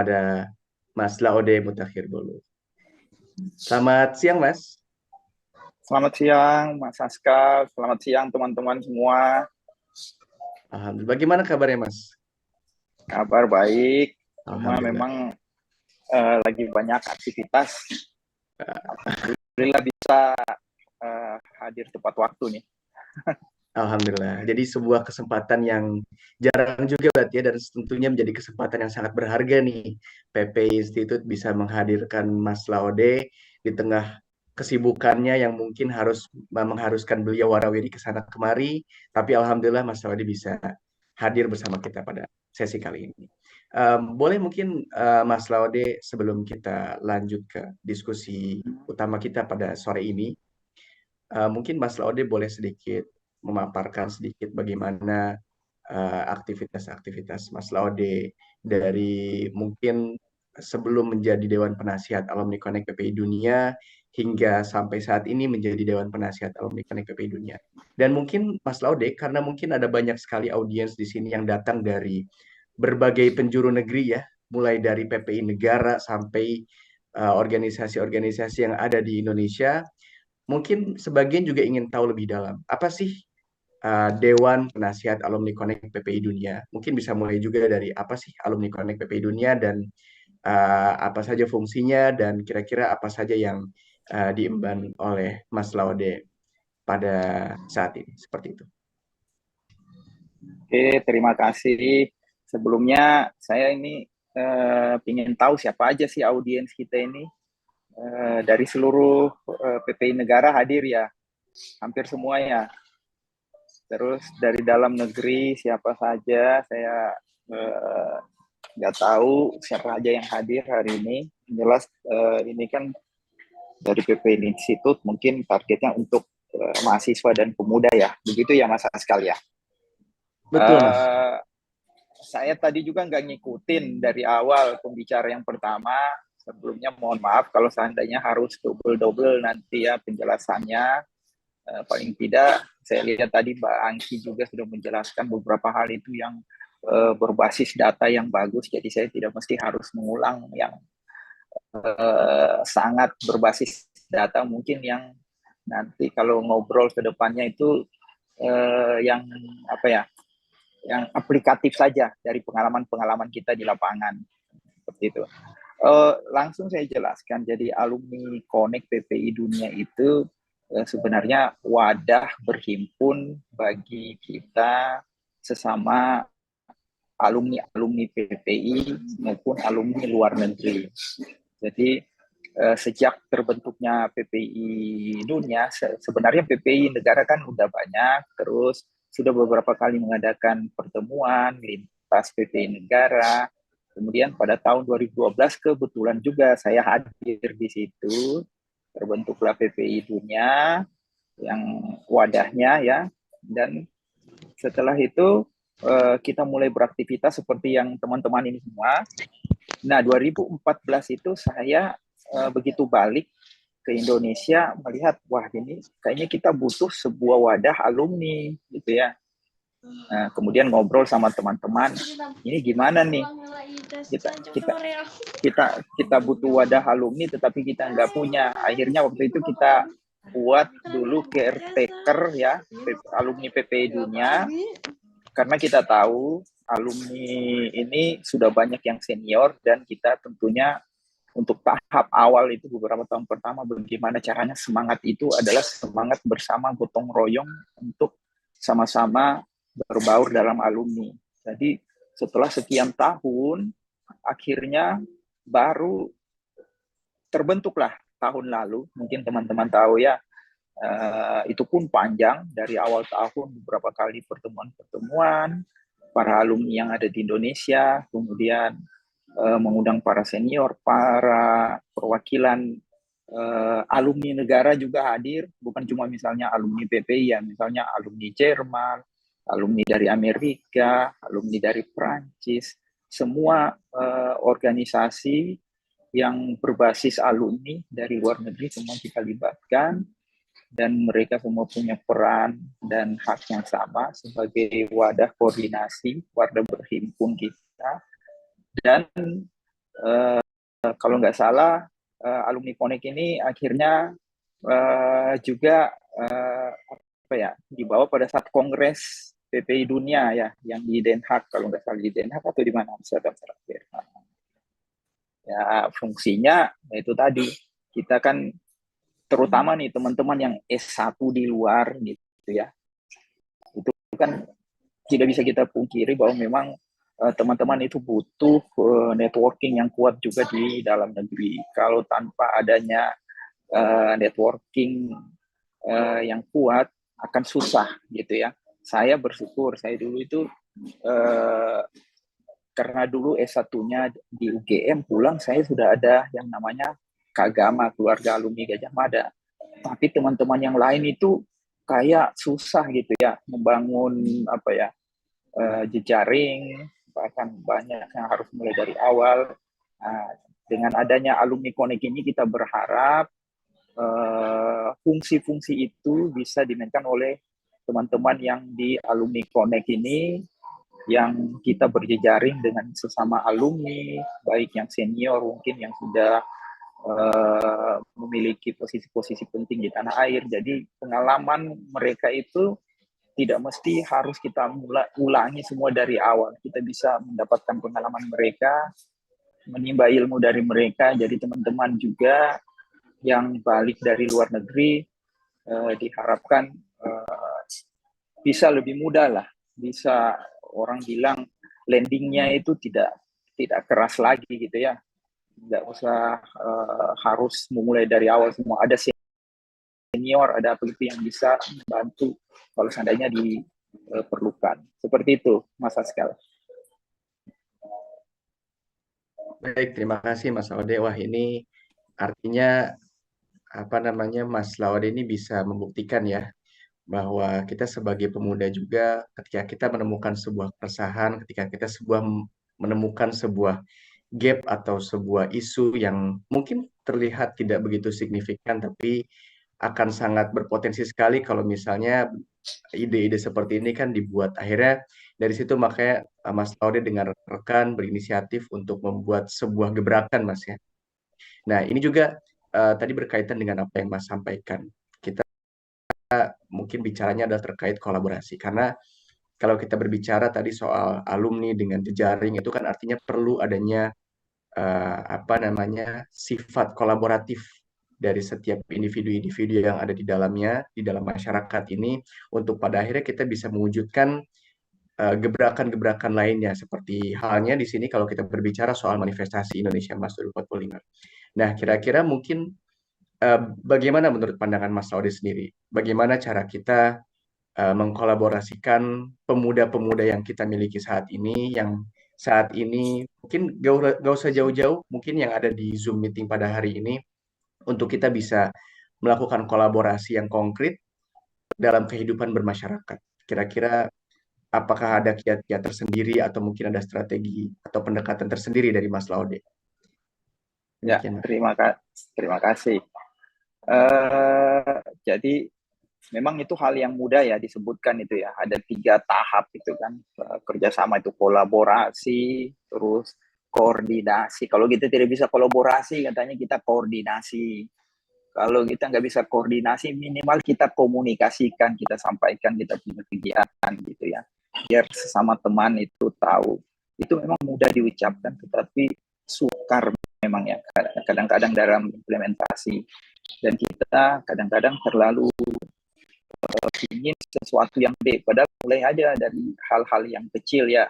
ada Mas Laude Mutakhir dulu. Selamat siang, Mas. Selamat siang, Mas Aska. Selamat siang, teman-teman semua. Alhamdulillah. Bagaimana kabarnya, Mas? Kabar baik. Cuma Alhamdulillah. memang lagi banyak aktivitas. Alhamdulillah bisa hadir tepat waktu nih. Alhamdulillah. Jadi sebuah kesempatan yang jarang juga berarti ya, dan tentunya menjadi kesempatan yang sangat berharga nih. PP Institute bisa menghadirkan Mas Laude di tengah kesibukannya yang mungkin harus mengharuskan beliau warawiri ke sana kemari. Tapi alhamdulillah Mas Laude bisa hadir bersama kita pada sesi kali ini. Boleh mungkin Mas Laude sebelum kita lanjut ke diskusi utama kita pada sore ini, mungkin Mas Laude boleh sedikit memaparkan sedikit bagaimana aktivitas-aktivitas Mas Laude dari mungkin sebelum menjadi Dewan Penasihat Alumni Connect PPI Dunia hingga sampai saat ini menjadi Dewan Penasihat Alumni Connect PPI Dunia. Dan mungkin Mas Laude, karena mungkin ada banyak sekali audiens di sini yang datang dari berbagai penjuru negeri ya, mulai dari PPI negara sampai organisasi-organisasi yang ada di Indonesia. Mungkin sebagian juga ingin tahu lebih dalam, apa sih Dewan Penasihat Alumni Connect PPI Dunia? Mungkin bisa mulai juga dari apa sih Alumni Connect PPI Dunia dan apa saja fungsinya dan kira-kira apa saja yang diemban oleh Mas Laude pada saat ini. Seperti itu. Oke, terima kasih. Sebelumnya saya ini ingin tahu siapa aja sih audiens kita ini. Dari seluruh PPI negara hadir ya, hampir semuanya. Terus dari dalam negeri siapa saja, saya nggak tahu siapa aja yang hadir hari ini. Jelas ini kan dari PPI Institute mungkin targetnya untuk mahasiswa dan pemuda ya. Begitu ya Mas Askal ya. Betul, Mas. Saya tadi juga nggak ngikutin dari awal pembicara yang pertama. Sebelumnya mohon maaf kalau seandainya harus double-double nanti ya penjelasannya. Paling tidak saya lihat tadi Mbak Angki juga sudah menjelaskan beberapa hal itu yang berbasis data yang bagus. Jadi saya tidak mesti harus mengulang yang sangat berbasis data mungkin yang nanti kalau ngobrol ke depannya itu yang apa ya, yang aplikatif saja dari pengalaman-pengalaman kita di lapangan seperti itu. Langsung saya jelaskan, jadi alumni Connect PPI Dunia itu sebenarnya wadah berhimpun bagi kita sesama alumni-alumni PPI maupun alumni luar negeri. Jadi sejak terbentuknya PPI Dunia, sebenarnya PPI negara kan udah banyak, terus sudah beberapa kali mengadakan pertemuan lintas PPI negara. Kemudian pada tahun 2012 kebetulan juga saya hadir di situ, terbentuklah PPI Dunia yang wadahnya ya, dan setelah itu kita mulai beraktivitas seperti yang teman-teman ini semua. Nah, 2014 itu saya begitu balik ke Indonesia melihat, wah ini kayaknya kita butuh sebuah wadah alumni gitu ya. Nah, kemudian ngobrol sama teman-teman, ini gimana nih? Kita butuh wadah alumni, tetapi kita nggak punya. Akhirnya waktu itu kita buat dulu caretaker ya, alumni PPI Dunia, karena kita tahu alumni ini sudah banyak yang senior dan kita tentunya untuk tahap awal itu beberapa tahun pertama bagaimana caranya semangat itu adalah semangat bersama gotong royong untuk sama-sama berbaur dalam alumni. Jadi setelah sekian tahun akhirnya baru terbentuklah tahun lalu, mungkin teman-teman tahu ya, itu pun panjang dari awal tahun beberapa kali pertemuan-pertemuan para alumni yang ada di Indonesia, kemudian mengundang para senior, para perwakilan alumni negara juga hadir, bukan cuma misalnya alumni PPI ya, misalnya alumni Jerman, alumni dari Amerika, alumni dari Prancis, semua organisasi yang berbasis alumni dari luar negeri semua kita libatkan, dan mereka semua punya peran dan hak yang sama sebagai wadah koordinasi, wadah berhimpun kita. Dan Kalau nggak salah alumni Connect ini akhirnya juga apa ya, dibawa pada saat Kongres PPI Dunia ya, yang di Den Haag, kalau nggak salah di Den Haag atau di mana Amsterdam terakhir. Ya fungsinya itu tadi, kita kan terutama nih teman-teman yang S1 di luar gitu ya, itu kan tidak bisa kita pungkiri bahwa memang teman-teman itu butuh networking yang kuat juga di dalam negeri. Kalau tanpa adanya networking yang kuat, akan susah gitu ya. Saya bersyukur, saya dulu itu karena dulu S1-nya di UGM, pulang saya sudah ada yang namanya Kagama, keluarga alumni Gajah Mada. Tapi teman-teman yang lain itu kayak susah gitu ya, membangun apa ya, jejaring, bahkan banyak yang harus mulai dari awal. Nah, dengan adanya alumni Connect ini kita berharap fungsi-fungsi itu bisa dimainkan oleh teman-teman yang di alumni Connect ini, yang kita berjejaring dengan sesama alumni, baik yang senior mungkin yang sudah memiliki posisi-posisi penting di tanah air. Jadi pengalaman mereka itu tidak mesti harus kita ulangi semua dari awal. Kita bisa mendapatkan pengalaman mereka, menimba ilmu dari mereka. Jadi teman-teman juga yang balik dari luar negeri diharapkan bisa lebih mudah lah, bisa, orang bilang landingnya itu tidak keras lagi gitu ya, nggak usah harus memulai dari awal semua. Ada senior, ada peliti yang bisa membantu kalau seandainya diperlukan. Seperti itu, Mas Askal. Baik, terima kasih Mas Laude. Wah, ini artinya apa namanya, Mas Laude ini bisa membuktikan ya bahwa kita sebagai pemuda juga, ketika kita menemukan sebuah keresahan, ketika kita menemukan sebuah gap atau sebuah isu yang mungkin terlihat tidak begitu signifikan, tapi akan sangat berpotensi sekali kalau misalnya ide-ide seperti ini kan dibuat. Akhirnya dari situ makanya Mas Laude dengan rekan berinisiatif untuk membuat sebuah gebrakan, Mas ya. Nah, ini juga tadi berkaitan dengan apa yang Mas sampaikan. Kita mungkin bicaranya adalah terkait kolaborasi. Karena kalau kita berbicara tadi soal alumni dengan jejaring, itu kan artinya perlu adanya apa namanya, sifat kolaboratif dari setiap individu-individu yang ada di dalamnya, di dalam masyarakat ini, untuk pada akhirnya kita bisa mewujudkan gebrakan-gebrakan lainnya, seperti halnya di sini kalau kita berbicara soal manifestasi Indonesia Emas 2045. Nah, kira-kira mungkin bagaimana menurut pandangan Mas Laude sendiri? Bagaimana cara kita mengkolaborasikan pemuda-pemuda yang kita miliki saat ini, yang saat ini mungkin gak usah jauh-jauh, mungkin yang ada di Zoom meeting pada hari ini, untuk kita bisa melakukan kolaborasi yang konkret dalam kehidupan bermasyarakat. Kira-kira apakah ada kiat-kiat tersendiri atau mungkin ada strategi atau pendekatan tersendiri dari Mas Laude? Ya, Demikian, Mas. terima kasih. Jadi memang itu hal yang mudah ya disebutkan itu ya. Ada 3 tahap itu kan, kerjasama itu kolaborasi, terus koordinasi. Kalau kita tidak bisa kolaborasi, katanya kita koordinasi. Kalau kita nggak bisa koordinasi, minimal kita komunikasikan, kita sampaikan, kita punya kegiatan gitu ya. Biar sesama teman itu tahu. Itu memang mudah diucapkan, tetapi sukar memang ya kadang-kadang dalam implementasi. Dan kita kadang-kadang terlalu ingin sesuatu yang gede, padahal mulai aja dari hal-hal yang kecil ya.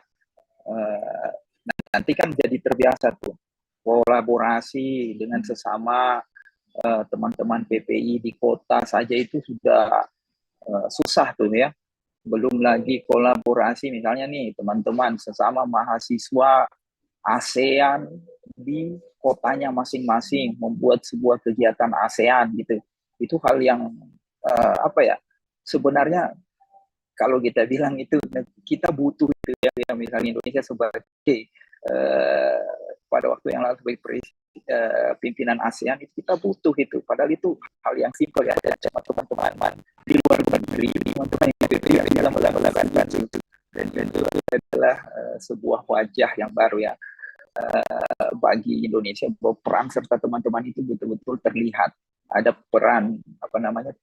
Nanti kan jadi terbiasa tuh kolaborasi dengan sesama teman-teman PPI di kota saja itu sudah susah tuh ya. Belum lagi kolaborasi misalnya nih teman-teman sesama mahasiswa ASEAN di kotanya masing-masing membuat sebuah kegiatan ASEAN gitu. Itu hal yang apa ya, sebenarnya kalau kita bilang itu kita butuh itu ya, misalnya Indonesia sebagai pada waktu yang lalu sebagai pimpinan ASEAN itu kita butuh itu, padahal itu hal yang simpel ya, dan teman-teman di luar negeri, teman-teman yang dalam melakukan itu, dan itu adalah sebuah wajah yang baru ya. bagi Indonesia bahwa peran serta teman-teman itu betul-betul terlihat. Ada peran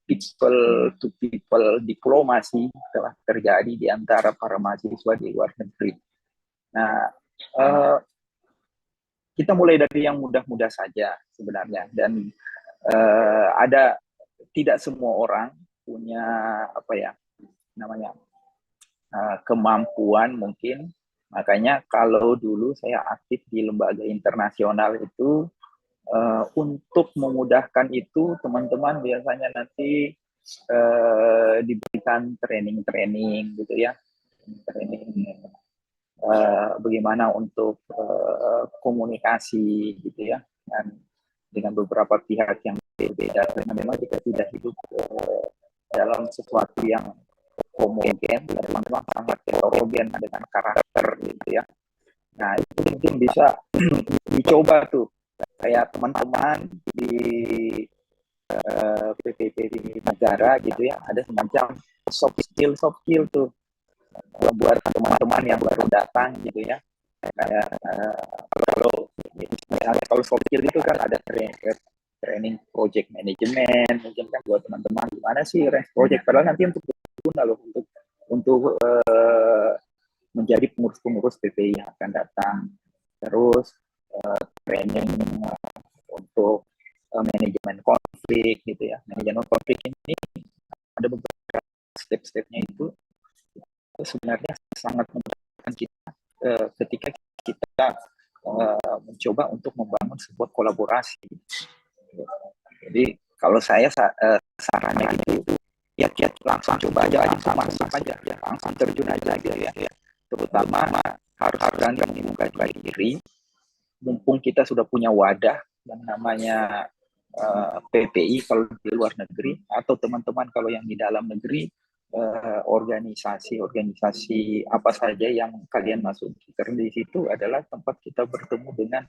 people to people diplomasi telah terjadi di antara para mahasiswa di luar negeri. Nah, kita mulai dari yang mudah-mudah saja sebenarnya, dan ada tidak semua orang punya kemampuan mungkin. Makanya kalau dulu saya aktif di lembaga internasional itu, untuk memudahkan itu teman-teman biasanya nanti diberikan training gitu ya, training bagaimana untuk komunikasi gitu ya, dan dengan beberapa pihak yang berbeda, karena memang kita tidak hidup dalam sesuatu yang homogen, teman-teman sangat heterogen dengan karakter gitu ya. Nah itu mungkin bisa dicoba tuh, kayak teman-teman di PPP di negara gitu ya, ada semacam soft skill tuh buat teman-teman yang baru datang gitu ya. Kayak kalau soft skill itu kan ada training project management, mungkin kan buat teman-teman gimana sih project, padahal nanti untuk berguna loh untuk menjadi pengurus-pengurus PPI yang akan datang. Terus training untuk manajemen konflik gitu ya. Manajemen konflik ini ada beberapa step-stepnya itu sebenarnya sangat memudahkan kita ketika kita mencoba untuk membangun sebuah kolaborasi. Jadi kalau saya sarannya gitu, ya langsung coba aja, masuk aja, langsung terjun aja gitu ya. Terutama harus berani membuka diri, mumpung kita sudah punya wadah yang namanya PPI kalau di luar negeri, atau teman-teman kalau yang di dalam negeri, organisasi apa saja yang kalian masuk. Karena di situ adalah tempat kita bertemu dengan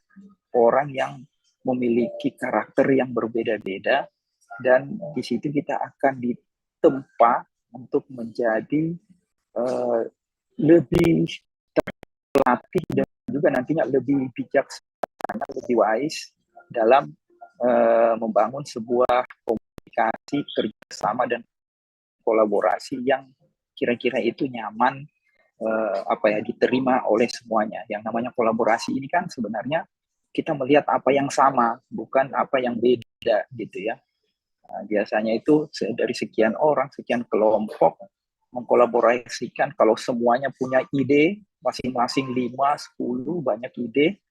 orang yang memiliki karakter yang berbeda-beda, dan di situ kita akan ditempa untuk menjadi lebih terlatih dan juga nantinya lebih bijaksana, lebih wise dalam membangun sebuah komunikasi, kerjasama dan kolaborasi yang kira-kira itu nyaman, diterima oleh semuanya. Yang namanya kolaborasi ini kan sebenarnya kita melihat apa yang sama, bukan apa yang beda gitu ya. Nah, biasanya itu dari sekian orang, sekian kelompok mengkolaborasikan, kalau semuanya punya ide, masing-masing 5, 10, banyak ide,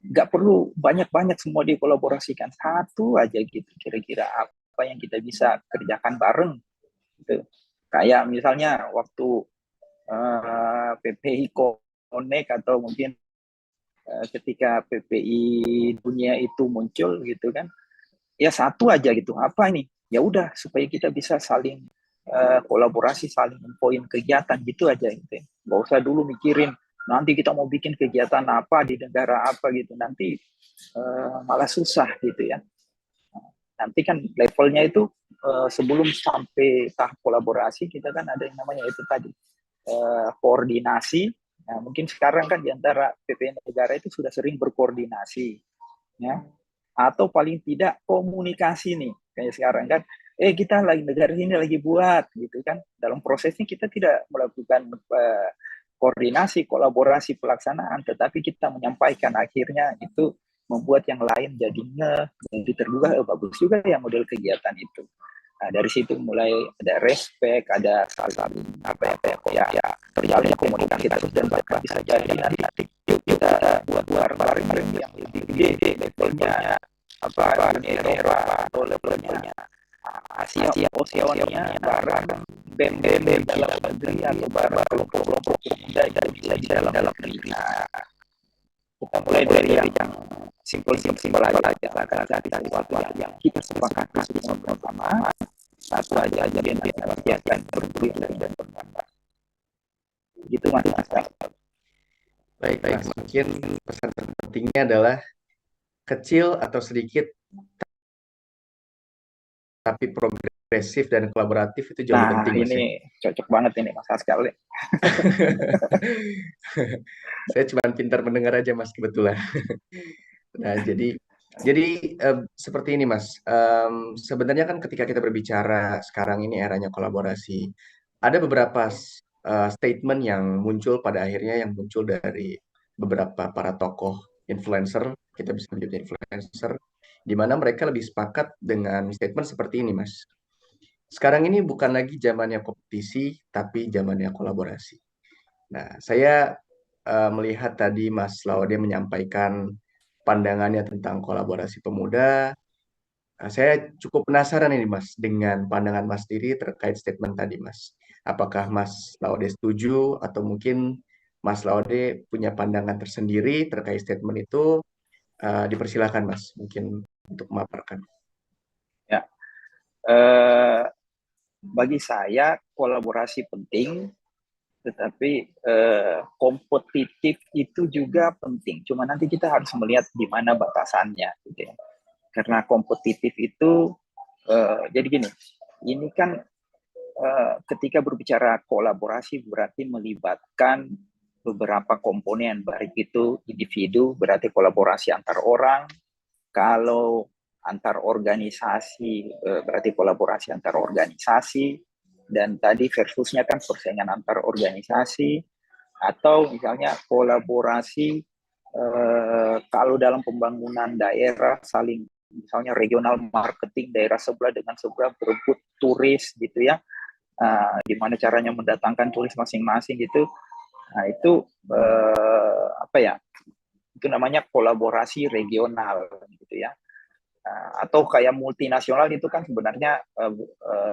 nggak perlu banyak-banyak semua dikolaborasikan, satu aja gitu, kira-kira apa yang kita bisa kerjakan bareng gitu. Kayak misalnya waktu PPI Connect, atau mungkin ketika PPI dunia itu muncul gitu kan, ya satu aja gitu, apa ini, ya udah supaya kita bisa saling kolaborasi, saling poin kegiatan gitu aja gitu. Nggak usah dulu mikirin nanti kita mau bikin kegiatan apa di negara apa gitu, nanti malah susah gitu ya. Nanti kan levelnya itu sebelum sampai tahap kolaborasi, kita kan ada yang namanya itu tadi koordinasi. Nah, mungkin sekarang kan di antara PPI negara itu sudah sering berkoordinasi ya, atau paling tidak komunikasi nih, kayak sekarang kan kita lagi negara ini lagi buat gitu kan, dalam prosesnya kita tidak melakukan koordinasi, kolaborasi, pelaksanaan, tetapi kita menyampaikan, akhirnya itu membuat yang lain jadi tergugah, bagus juga ya model kegiatan itu. Nah, dari situ mulai ada respect, ada saling terjalin komunikasi terus, dan bahkan bisa jadi nanti yuk kita buat bareng-bareng yang lebih gede levelnya, Uni Eropa atau levelnya Asia, Oceania, bareng BEM di dalam negeri, atau bareng kelompok-kelompok pemuda yang bisa di dalam negeri. Kita mulai dari yang simpel aja, akan cari sesuatu yang kita sepakati bersama-sama, satu aja yang berburu dan berkembang. Gitu Mas. Baik. Mungkin pesan pentingnya adalah kecil atau sedikit, tapi progres agresif dan kolaboratif itu jauh lebih Nah, penting, Mas ya. ini cocok banget ini Mas Haskell. Saya cuma pintar mendengar aja, Mas, kebetulan. Nah, jadi seperti ini, Mas. Sebenarnya kan ketika kita berbicara sekarang ini eranya kolaborasi, ada beberapa statement yang muncul pada akhirnya yang muncul dari beberapa para tokoh influencer, kita bisa menyebutnya influencer, di mana mereka lebih sepakat dengan statement seperti ini, Mas. Sekarang ini bukan lagi zamannya kompetisi, tapi zamannya kolaborasi. Nah, saya melihat tadi Mas Laude menyampaikan pandangannya tentang kolaborasi pemuda. Saya cukup penasaran ini Mas dengan pandangan Mas sendiri terkait statement tadi Mas. Apakah Mas Laude setuju atau mungkin Mas Laude punya pandangan tersendiri terkait statement itu? Dipersilakan Mas, mungkin untuk memaparkan. Ya, eh, bagi saya kolaborasi penting, tetapi kompetitif itu juga penting. Cuma nanti kita harus melihat di mana batasannya, gitu ya. Karena kompetitif itu, jadi gini, ini kan ketika berbicara kolaborasi berarti melibatkan beberapa komponen, baik itu individu, berarti kolaborasi antar orang. Kalau antar organisasi, berarti kolaborasi antar organisasi. Dan tadi versusnya kan persaingan antar organisasi. Atau misalnya kolaborasi kalau dalam pembangunan daerah saling, misalnya regional marketing daerah sebelah dengan sebelah berebut turis gitu ya, gimana caranya mendatangkan turis masing-masing gitu. Nah itu apa ya, itu namanya kolaborasi regional gitu ya. Atau kayak multinasional itu kan sebenarnya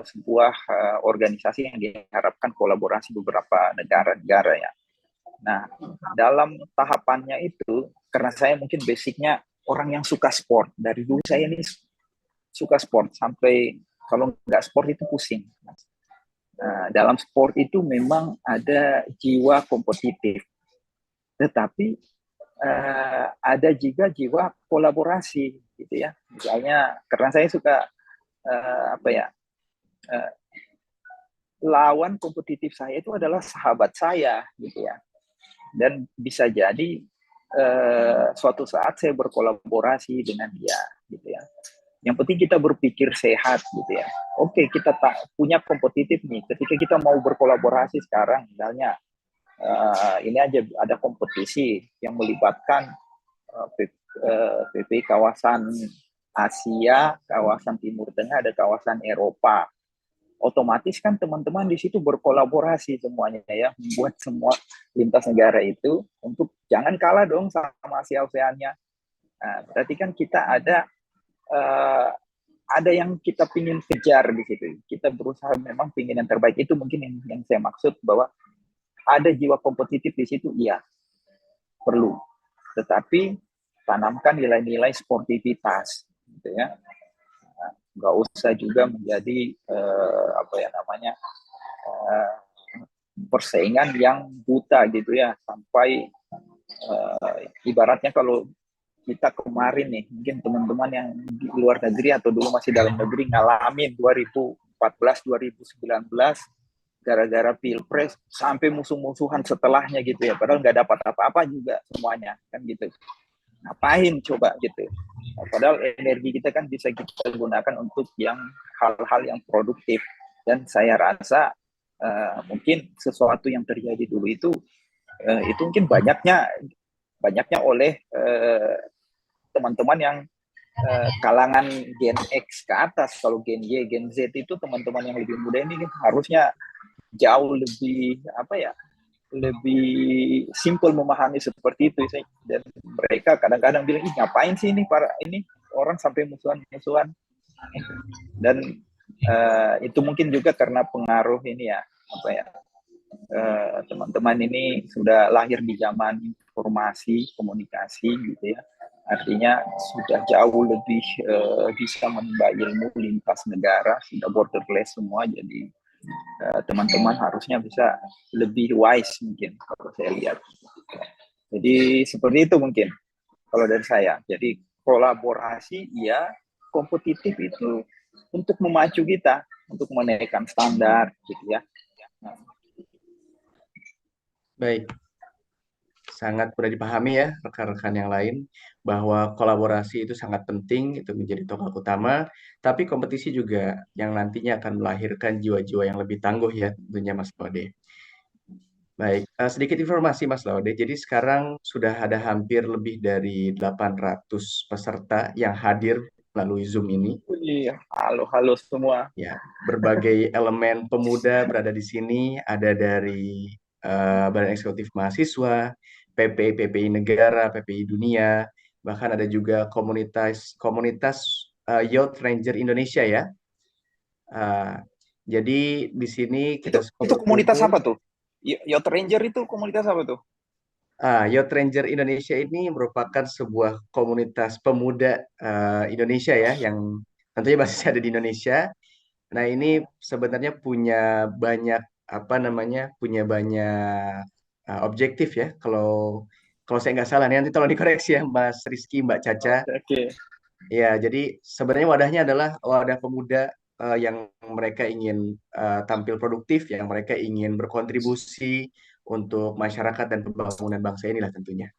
sebuah organisasi yang diharapkan kolaborasi beberapa negara-negara ya. Nah, dalam tahapannya itu, karena saya mungkin basicnya orang yang suka sport, dari dulu saya ini suka sport, sampai kalau nggak sport itu pusing. Nah, dalam sport itu memang ada jiwa kompetitif, tetapi ada juga jiwa kolaborasi, gitu ya. Misalnya, karena saya suka apa ya, uh, lawan kompetitif saya itu adalah sahabat saya, gitu ya. Dan bisa jadi suatu saat saya berkolaborasi dengan dia, gitu ya. Yang penting kita berpikir sehat, gitu ya. Oke, kita tak punya kompetitif nih. Ketika kita mau berkolaborasi sekarang, misalnya ini aja ada kompetisi yang melibatkan PP kawasan Asia, kawasan Timur Tengah, ada kawasan Eropa. Otomatis kan teman-teman di situ berkolaborasi semuanya ya, membuat semua lintas negara itu untuk jangan kalah dong sama Asia Oseania. Nah, berarti kan kita ada yang kita ingin kejar di situ. Kita berusaha memang ingin yang terbaik, itu mungkin yang saya maksud, bahwa ada jiwa kompetitif di situ, iya perlu. Tetapi tanamkan nilai-nilai sportivitas, gitu ya. Nggak usah juga menjadi apa ya namanya persaingan yang buta gitu ya, sampai ibaratnya kalau kita kemarin nih, mungkin teman-teman yang di luar negeri atau dulu masih dalam negeri ngalamin 2014 2019 gara-gara pilpres sampai musuh-musuhan setelahnya gitu ya, padahal nggak dapat apa-apa juga semuanya kan gitu. Ngapain coba gitu, padahal energi kita kan bisa kita gunakan untuk yang hal-hal yang produktif. Dan saya rasa mungkin sesuatu yang terjadi dulu itu mungkin banyaknya oleh teman-teman yang kalangan Gen X ke atas. Kalau Gen Y, Gen Z itu teman-teman yang lebih muda ini harusnya jauh lebih apa ya, lebih simpel memahami seperti itu. Dan mereka kadang-kadang bilang, ih ngapain sih ini para ini orang sampai musuhan-musuhan. Dan itu mungkin juga karena pengaruh ini ya, apa ya, teman-teman ini sudah lahir di zaman informasi komunikasi gitu ya, artinya sudah jauh lebih bisa menimba ilmu lintas negara, sudah borderless semua. Jadi teman-teman harusnya bisa lebih wise mungkin kalau saya lihat. Jadi seperti itu mungkin kalau dari saya. Jadi kolaborasi ya, kompetitif itu untuk memacu kita. untuk menaikkan standar gitu ya. Nah, Baik, sangat mudah dipahami ya rekan-rekan yang lain bahwa kolaborasi itu sangat penting, itu menjadi tonggak utama, tapi kompetisi juga yang nantinya akan melahirkan jiwa-jiwa yang lebih tangguh ya tentunya Mas Laude. Baik, sedikit informasi Mas Laude. Jadi sekarang sudah ada hampir lebih dari 800 peserta yang hadir melalui Zoom ini. iya, halo semua. Ya, berbagai elemen pemuda berada di sini. Ada dari Badan Eksekutif Mahasiswa, PPI, PPI Negara, PPI Dunia, bahkan ada juga komunitas komunitas Youth Ranger Indonesia ya. Uh, jadi di sini kita semua Itu komunitas berkumpul. apa tuh? Yacht Ranger itu komunitas apa tuh? Youth Ranger Indonesia ini merupakan sebuah komunitas pemuda Indonesia ya, yang tentunya basisnya ada di Indonesia. Nah, ini sebenarnya punya banyak apa namanya, punya banyak objektif ya. Kalau kalau saya nggak salah nih, nanti tolong dikoreksi ya, Mas Rizky, Mbak Caca. Oke, oke. Ya, jadi sebenarnya wadahnya adalah wadah pemuda yang mereka ingin tampil produktif, yang mereka ingin berkontribusi untuk masyarakat dan pembangunan bangsa inilah tentunya.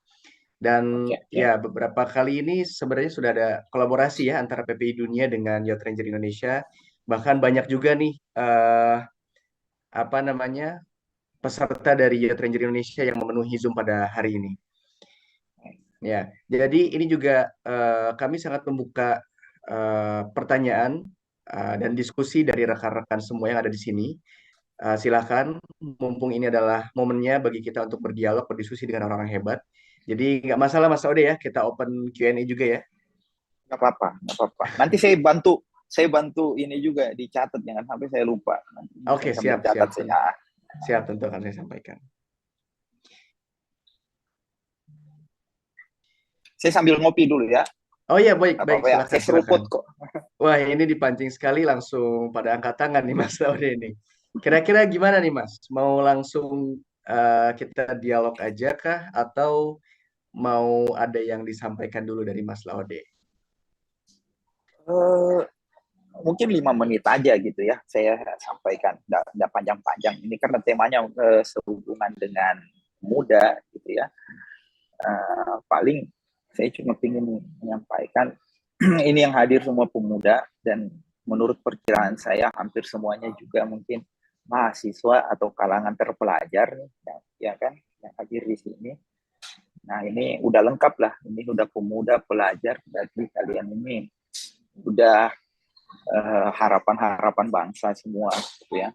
Dan Oke, oke. ya beberapa kali ini sebenarnya sudah ada kolaborasi ya antara PPI Dunia dengan Youth Ranger Indonesia. Bahkan banyak juga nih apa namanya peserta dari Youth Ranger Indonesia yang memenuhi Zoom pada hari ini. Ya, jadi ini juga kami sangat membuka pertanyaan dan diskusi dari rekan-rekan semua yang ada di sini. Silakan, mumpung ini adalah momennya bagi kita untuk berdialog, berdiskusi dengan orang-orang hebat. Jadi nggak masalah Mas Ode ya, kita open Q&A juga ya. Nggak apa-apa, nggak apa-apa. Nanti saya bantu ini juga dicatat, jangan sampai saya lupa. Nanti Oke, saya sambil siap, siap, catat saya. siap, tentu akan saya sampaikan. Saya sambil ngopi dulu ya. Oh iya, baik, Nggak baik, apa-apa ya. silakan, Saya silakan. seruput kok. Wah, ini dipancing sekali langsung pada angkat tangan nih Mas Laude ini. Kira-kira gimana nih Mas? Mau langsung kita dialog aja kah? Atau mau ada yang disampaikan dulu dari Mas Laude? Eh, Mungkin 5 menit aja gitu ya. Saya sampaikan. Nggak panjang-panjang. Ini karena temanya sehubungan dengan muda gitu ya. Paling saya cuma ingin menyampaikan ini yang hadir semua pemuda, dan menurut perkiraan saya hampir semuanya juga mungkin mahasiswa atau kalangan terpelajar ya kan, yang hadir di sini. Nah, ini udah lengkap lah, ini udah pemuda pelajar, berarti kalian ini udah harapan-harapan bangsa semua gitu ya,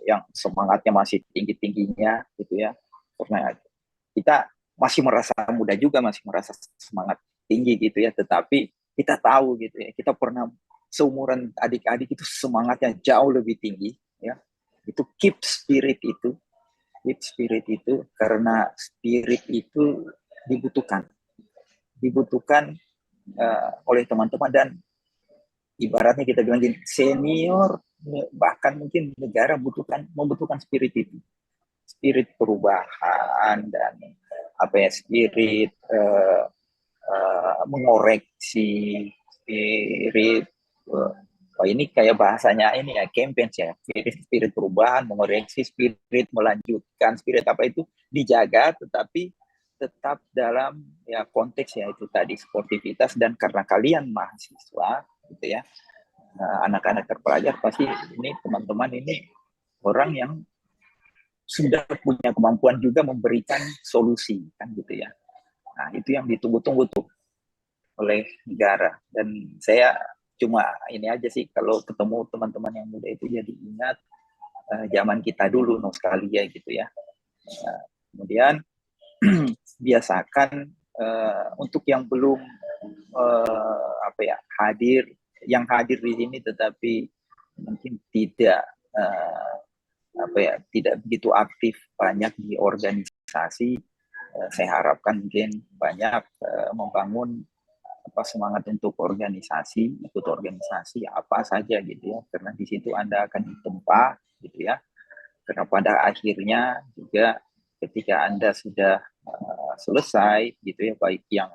yang semangatnya masih tinggi-tingginya gitu ya, karena kita masih merasa muda juga, masih merasa semangat tinggi gitu ya, tetapi kita tahu gitu ya, kita pernah seumuran adik-adik itu semangatnya jauh lebih tinggi ya. Itu keep spirit itu karena spirit itu dibutuhkan oleh teman-teman, dan ibaratnya kita bilang gini, senior bahkan mungkin negara membutuhkan spirit itu, spirit perubahan, dan apa ya, spirit mengoreksi, spirit ini kayak bahasanya ini ya, campaign ya, spirit perubahan, mengoreksi, spirit melanjutkan, spirit apa itu dijaga, tetapi tetap dalam ya konteks ya itu tadi sportivitas. Dan karena kalian mahasiswa gitu ya, anak-anak terpelajar, pasti ini teman-teman ini orang yang sudah punya kemampuan juga memberikan solusi kan gitu ya. Nah, itu yang ditunggu-tunggu tuh oleh negara. Dan saya cuma ini aja sih, kalau ketemu teman-teman yang muda itu jadi ingat zaman kita dulu, nostalgia gitu ya. Kemudian biasakan untuk yang belum apa ya yang hadir di sini tetapi mungkin tidak apa ya, tidak begitu aktif banyak di organisasi, saya harapkan mungkin banyak membangun apa semangat untuk organisasi, ikut organisasi apa saja gitu ya, karena di situ Anda akan ditempa gitu ya. Karena pada akhirnya juga ketika Anda sudah selesai gitu ya, baik yang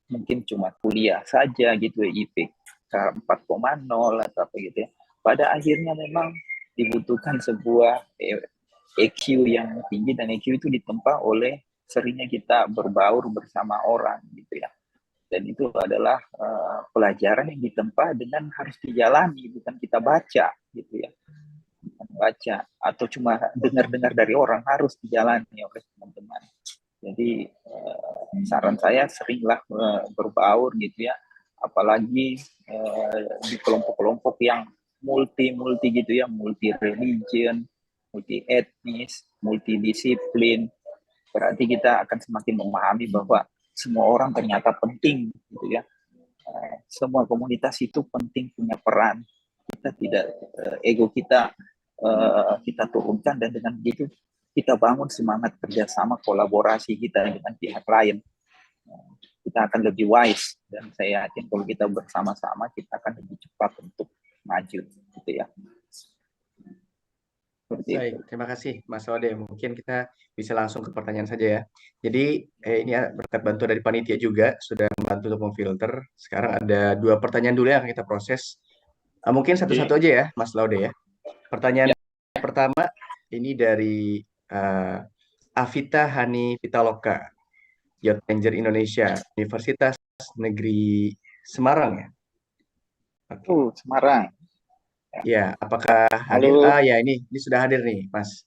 mungkin cuma kuliah saja gitu ya, IP IPK 4,0 atau apa gitu ya. Pada akhirnya memang dibutuhkan sebuah EQ yang tinggi, dan EQ itu ditempa oleh seringnya kita berbaur bersama orang gitu ya. Dan itu adalah pelajaran yang ditempa dengan harus dijalani, bukan kita baca gitu ya. Bukan baca atau cuma dengar-dengar dari orang, harus dijalani oleh teman-teman. Jadi saran saya seringlah berbaur gitu ya, apalagi di kelompok-kelompok yang multi gitu ya, multi religion, multi etnis, multidisiplin. Berarti kita akan semakin memahami bahwa semua orang ternyata penting gitu ya. Semua komunitas itu penting, punya peran. Kita tidak ego kita kita turunkan, dan dengan begitu kita bangun semangat kerjasama kolaborasi kita dengan pihak lain. Kita akan lebih wise, dan saya yakin kalau kita bersama-sama kita akan lebih cepat untuk maju gitu ya. Baik, terima kasih Mas Laude. Mungkin kita bisa langsung ke pertanyaan saja ya. Jadi ini berkat bantuan dari panitia juga sudah membantu untuk memfilter. Sekarang ada 2 pertanyaan dulu yang akan kita proses. Mungkin satu-satu aja ya Mas Laude ya. Pertanyaan pertama ini dari Avita Hani Pitaloka, Youth Ranger Indonesia, Universitas Negeri Semarang ya. Semarang. Ya, apakah hadir? Halo. Ya ini sudah hadir nih, Mas.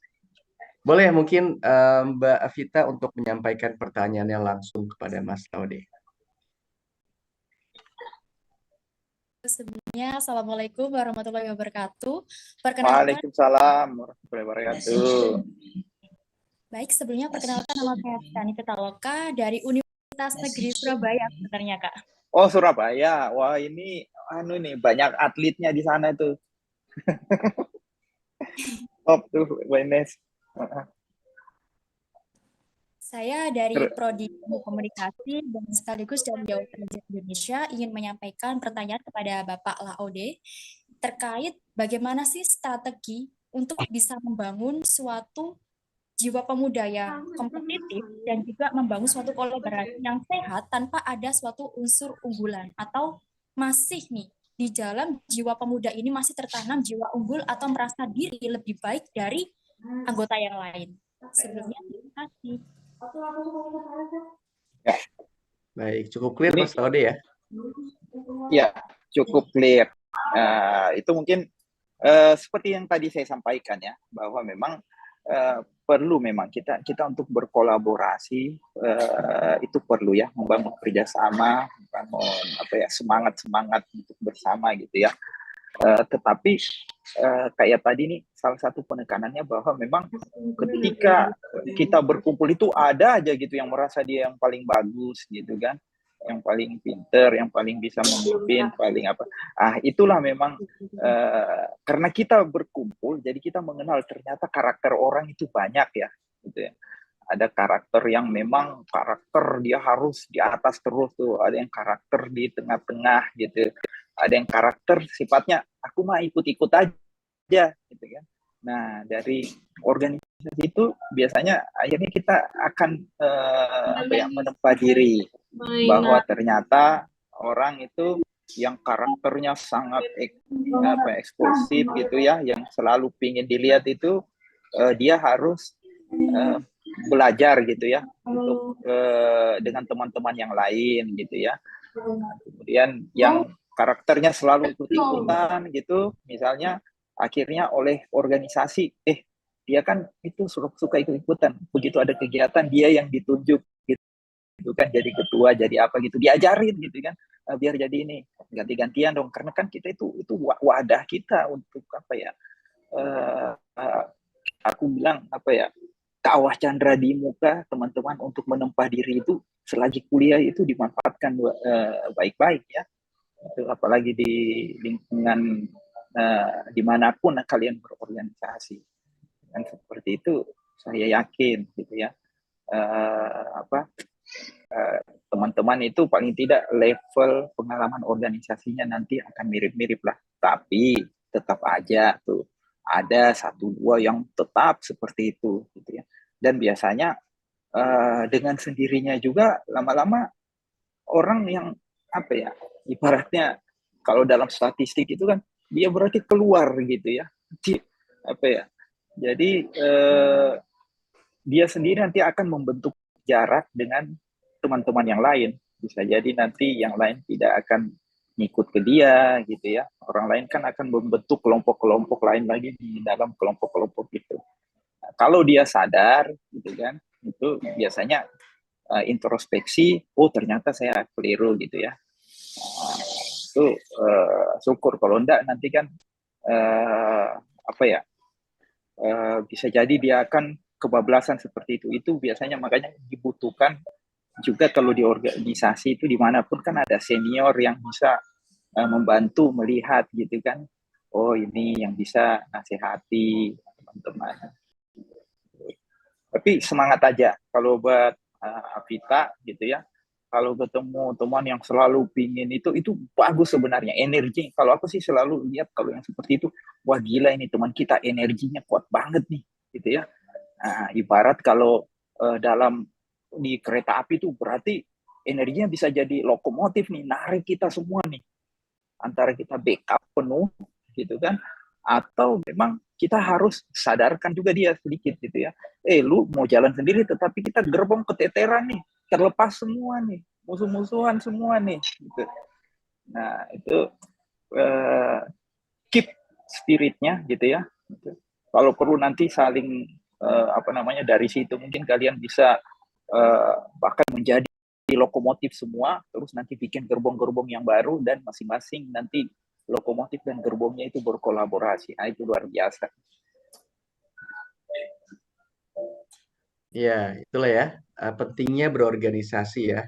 Boleh mungkin Mbak Avita untuk menyampaikan pertanyaannya langsung kepada Mas Laude. Sebelumnya, Assalamualaikum warahmatullahi wabarakatuh. Waalaikumsalam warahmatullahi wabarakatuh. Baik, sebelumnya perkenalkan nama saya Tani Pitaloka dari Universitas Negeri Surabaya sebenarnya, Kak. Oh, Surabaya. Wah, ini banyak atletnya di sana tuh. Top tuh, Wenes. Saya dari Prodi Ilmu Komunikasi dan sekaligus dari Youth Ranger Indonesia ingin menyampaikan pertanyaan kepada Bapak Laude terkait bagaimana sih strategi untuk bisa membangun suatu jiwa pemuda yang kompetitif dan juga membangun suatu kolaborasi yang sehat tanpa ada suatu unsur unggulan, atau masih nih di dalam jiwa pemuda ini masih tertanam jiwa unggul atau merasa diri lebih baik dari anggota yang lain. Sebelumnya terima kasih. Ya. Baik, cukup clear Mas Laude ya? Ya, cukup clear. Itu mungkin seperti yang tadi saya sampaikan ya, bahwa memang perlu memang kita untuk berkolaborasi, itu perlu ya, membangun kerjasama, membangun semangat untuk bersama gitu ya. Tetapi kayak tadi nih, salah satu penekanannya bahwa memang ketika kita berkumpul itu ada aja gitu yang merasa dia yang paling bagus gitu kan, yang paling pinter, yang paling bisa memimpin, paling apa. Itulah memang karena kita berkumpul, jadi kita mengenal ternyata karakter orang itu banyak ya, gitu ya. Ada karakter yang memang karakter dia harus di atas terus tuh, ada yang karakter di tengah-tengah gitu, ada yang karakter sifatnya aku mah ikut-ikut aja gitu kan. Nah, dari organisasi itu biasanya akhirnya kita akan menempa diri bahwa ternyata orang itu yang karakternya sangat eksplosif gitu ya, yang selalu pingin dilihat itu dia harus belajar gitu ya untuk dengan teman-teman yang lain gitu ya. Kemudian yang karakternya selalu ikut-ikutan gitu, misalnya akhirnya oleh organisasi dia kan itu suka ikut-ikutan, begitu ada kegiatan dia yang ditunjuk gitu kan, jadi ketua, jadi apa gitu, diajarin gitu kan, biar jadi ini, ganti-gantian dong, karena kan kita itu wadah kita untuk aku bilang kawah Chandra di muka teman-teman untuk menempa diri itu selagi kuliah itu dimanfaatkan baik-baik ya. Itu apalagi di lingkungan dimanapun kalian berorganisasi. Dan seperti itu saya yakin gitu ya, teman-teman itu paling tidak level pengalaman organisasinya nanti akan mirip-mirip lah, tapi tetap aja tuh ada 1-2 yang tetap seperti itu gitu ya. Dan biasanya dengan sendirinya juga lama-lama orang yang ibaratnya kalau dalam statistik itu kan dia berarti keluar gitu ya. Apa ya? Jadi dia sendiri nanti akan membentuk jarak dengan teman-teman yang lain. Bisa jadi nanti yang lain tidak akan ngikut ke dia gitu ya. Orang lain kan akan membentuk kelompok-kelompok lain lagi di dalam kelompok-kelompok itu. Nah, kalau dia sadar gitu kan, itu biasanya introspeksi, oh ternyata saya keliru gitu ya. Itu syukur. Kalau enggak nanti kan apa ya, bisa jadi dia akan kebablasan seperti itu. Itu biasanya makanya dibutuhkan juga kalau di organisasi itu dimanapun kan ada senior yang bisa membantu melihat gitu kan. Oh ini yang bisa nasihati teman-teman. Tapi semangat aja kalau buat Avita gitu ya. Kalau ketemu teman yang selalu pingin itu bagus sebenarnya energi. Kalau aku sih selalu lihat kalau yang seperti itu, wah gila ini teman kita energinya kuat banget nih, gitu ya. Nah, ibarat kalau dalam di kereta api itu berarti energinya bisa jadi lokomotif nih, narik kita semua nih. Antara kita backup penuh, gitu kan, atau memang kita harus sadarkan juga dia sedikit gitu ya. Lu mau jalan sendiri tetapi kita gerbong keteteran nih, terlepas semua nih, musuh-musuhan semua nih gitu. Nah itu keep spiritnya gitu ya gitu. Kalau perlu nanti saling dari situ mungkin kalian bisa bahkan menjadi lokomotif semua, terus nanti bikin gerbong-gerbong yang baru dan masing-masing nanti lokomotif dan gerbongnya itu berkolaborasi. Nah, itu luar biasa. Ya, itulah ya, pentingnya berorganisasi ya.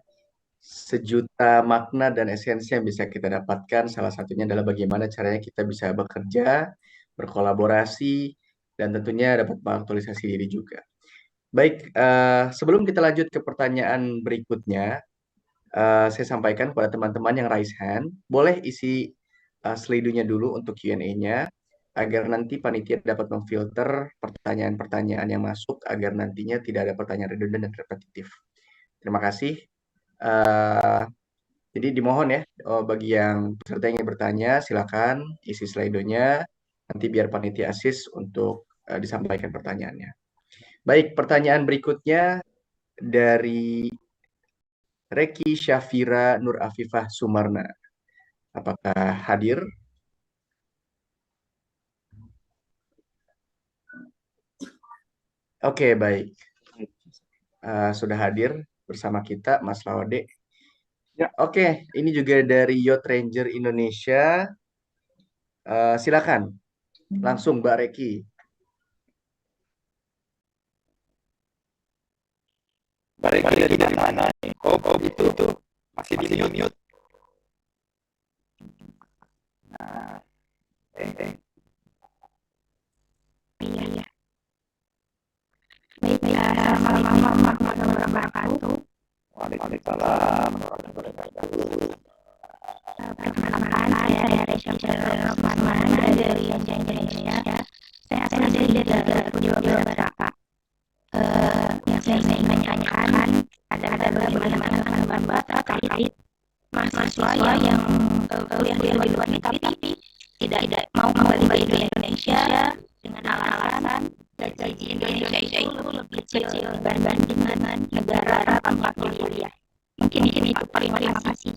Sejuta makna dan esensi yang bisa kita dapatkan, salah satunya adalah bagaimana caranya kita bisa bekerja, berkolaborasi, dan tentunya dapat mengaktualisasi diri juga. Baik, sebelum kita lanjut ke pertanyaan berikutnya, saya sampaikan kepada teman-teman yang raise hand, boleh isi slido-nya dulu untuk Q&A-nya, agar nanti panitia dapat memfilter pertanyaan-pertanyaan yang masuk, agar nantinya tidak ada pertanyaan redundant dan repetitif. Terima kasih. Jadi dimohon ya, bagi yang peserta yang ingin bertanya, silakan isi slido-nya, nanti biar panitia asis untuk disampaikan pertanyaannya. Baik, pertanyaan berikutnya dari Reki Syafira Nur Afifah Sumarna. Apakah hadir? Oke, baik. Sudah hadir bersama kita, Mas Laude. Ya. Oke, ini juga dari Yacht Ranger Indonesia. Silakan, langsung Mbak Reki. Mbak Reki dari mana nih? Oh itu masih di mute. Nah, Iya. Baiklah, assalamualaikum warahmatullahi wabarakatuh. Waalaikumsalam warahmatullahi wabarakatuh. Perkenalkan, saya dari Syamsul Rosmana dari Yacht Indonesia. Saya asal dari Jawa Barat. Yang saya ingin tanyakan adalah bagaimana tanggapan Bapak terkait mahasiswa yang kuliah di luar negeri tapi tidak mau kembali ke Indonesia dengan alasan gaji Indonesia itu lebih kecil dibanding dengan negara tempat kuliah. Mungkin itu terima kasih.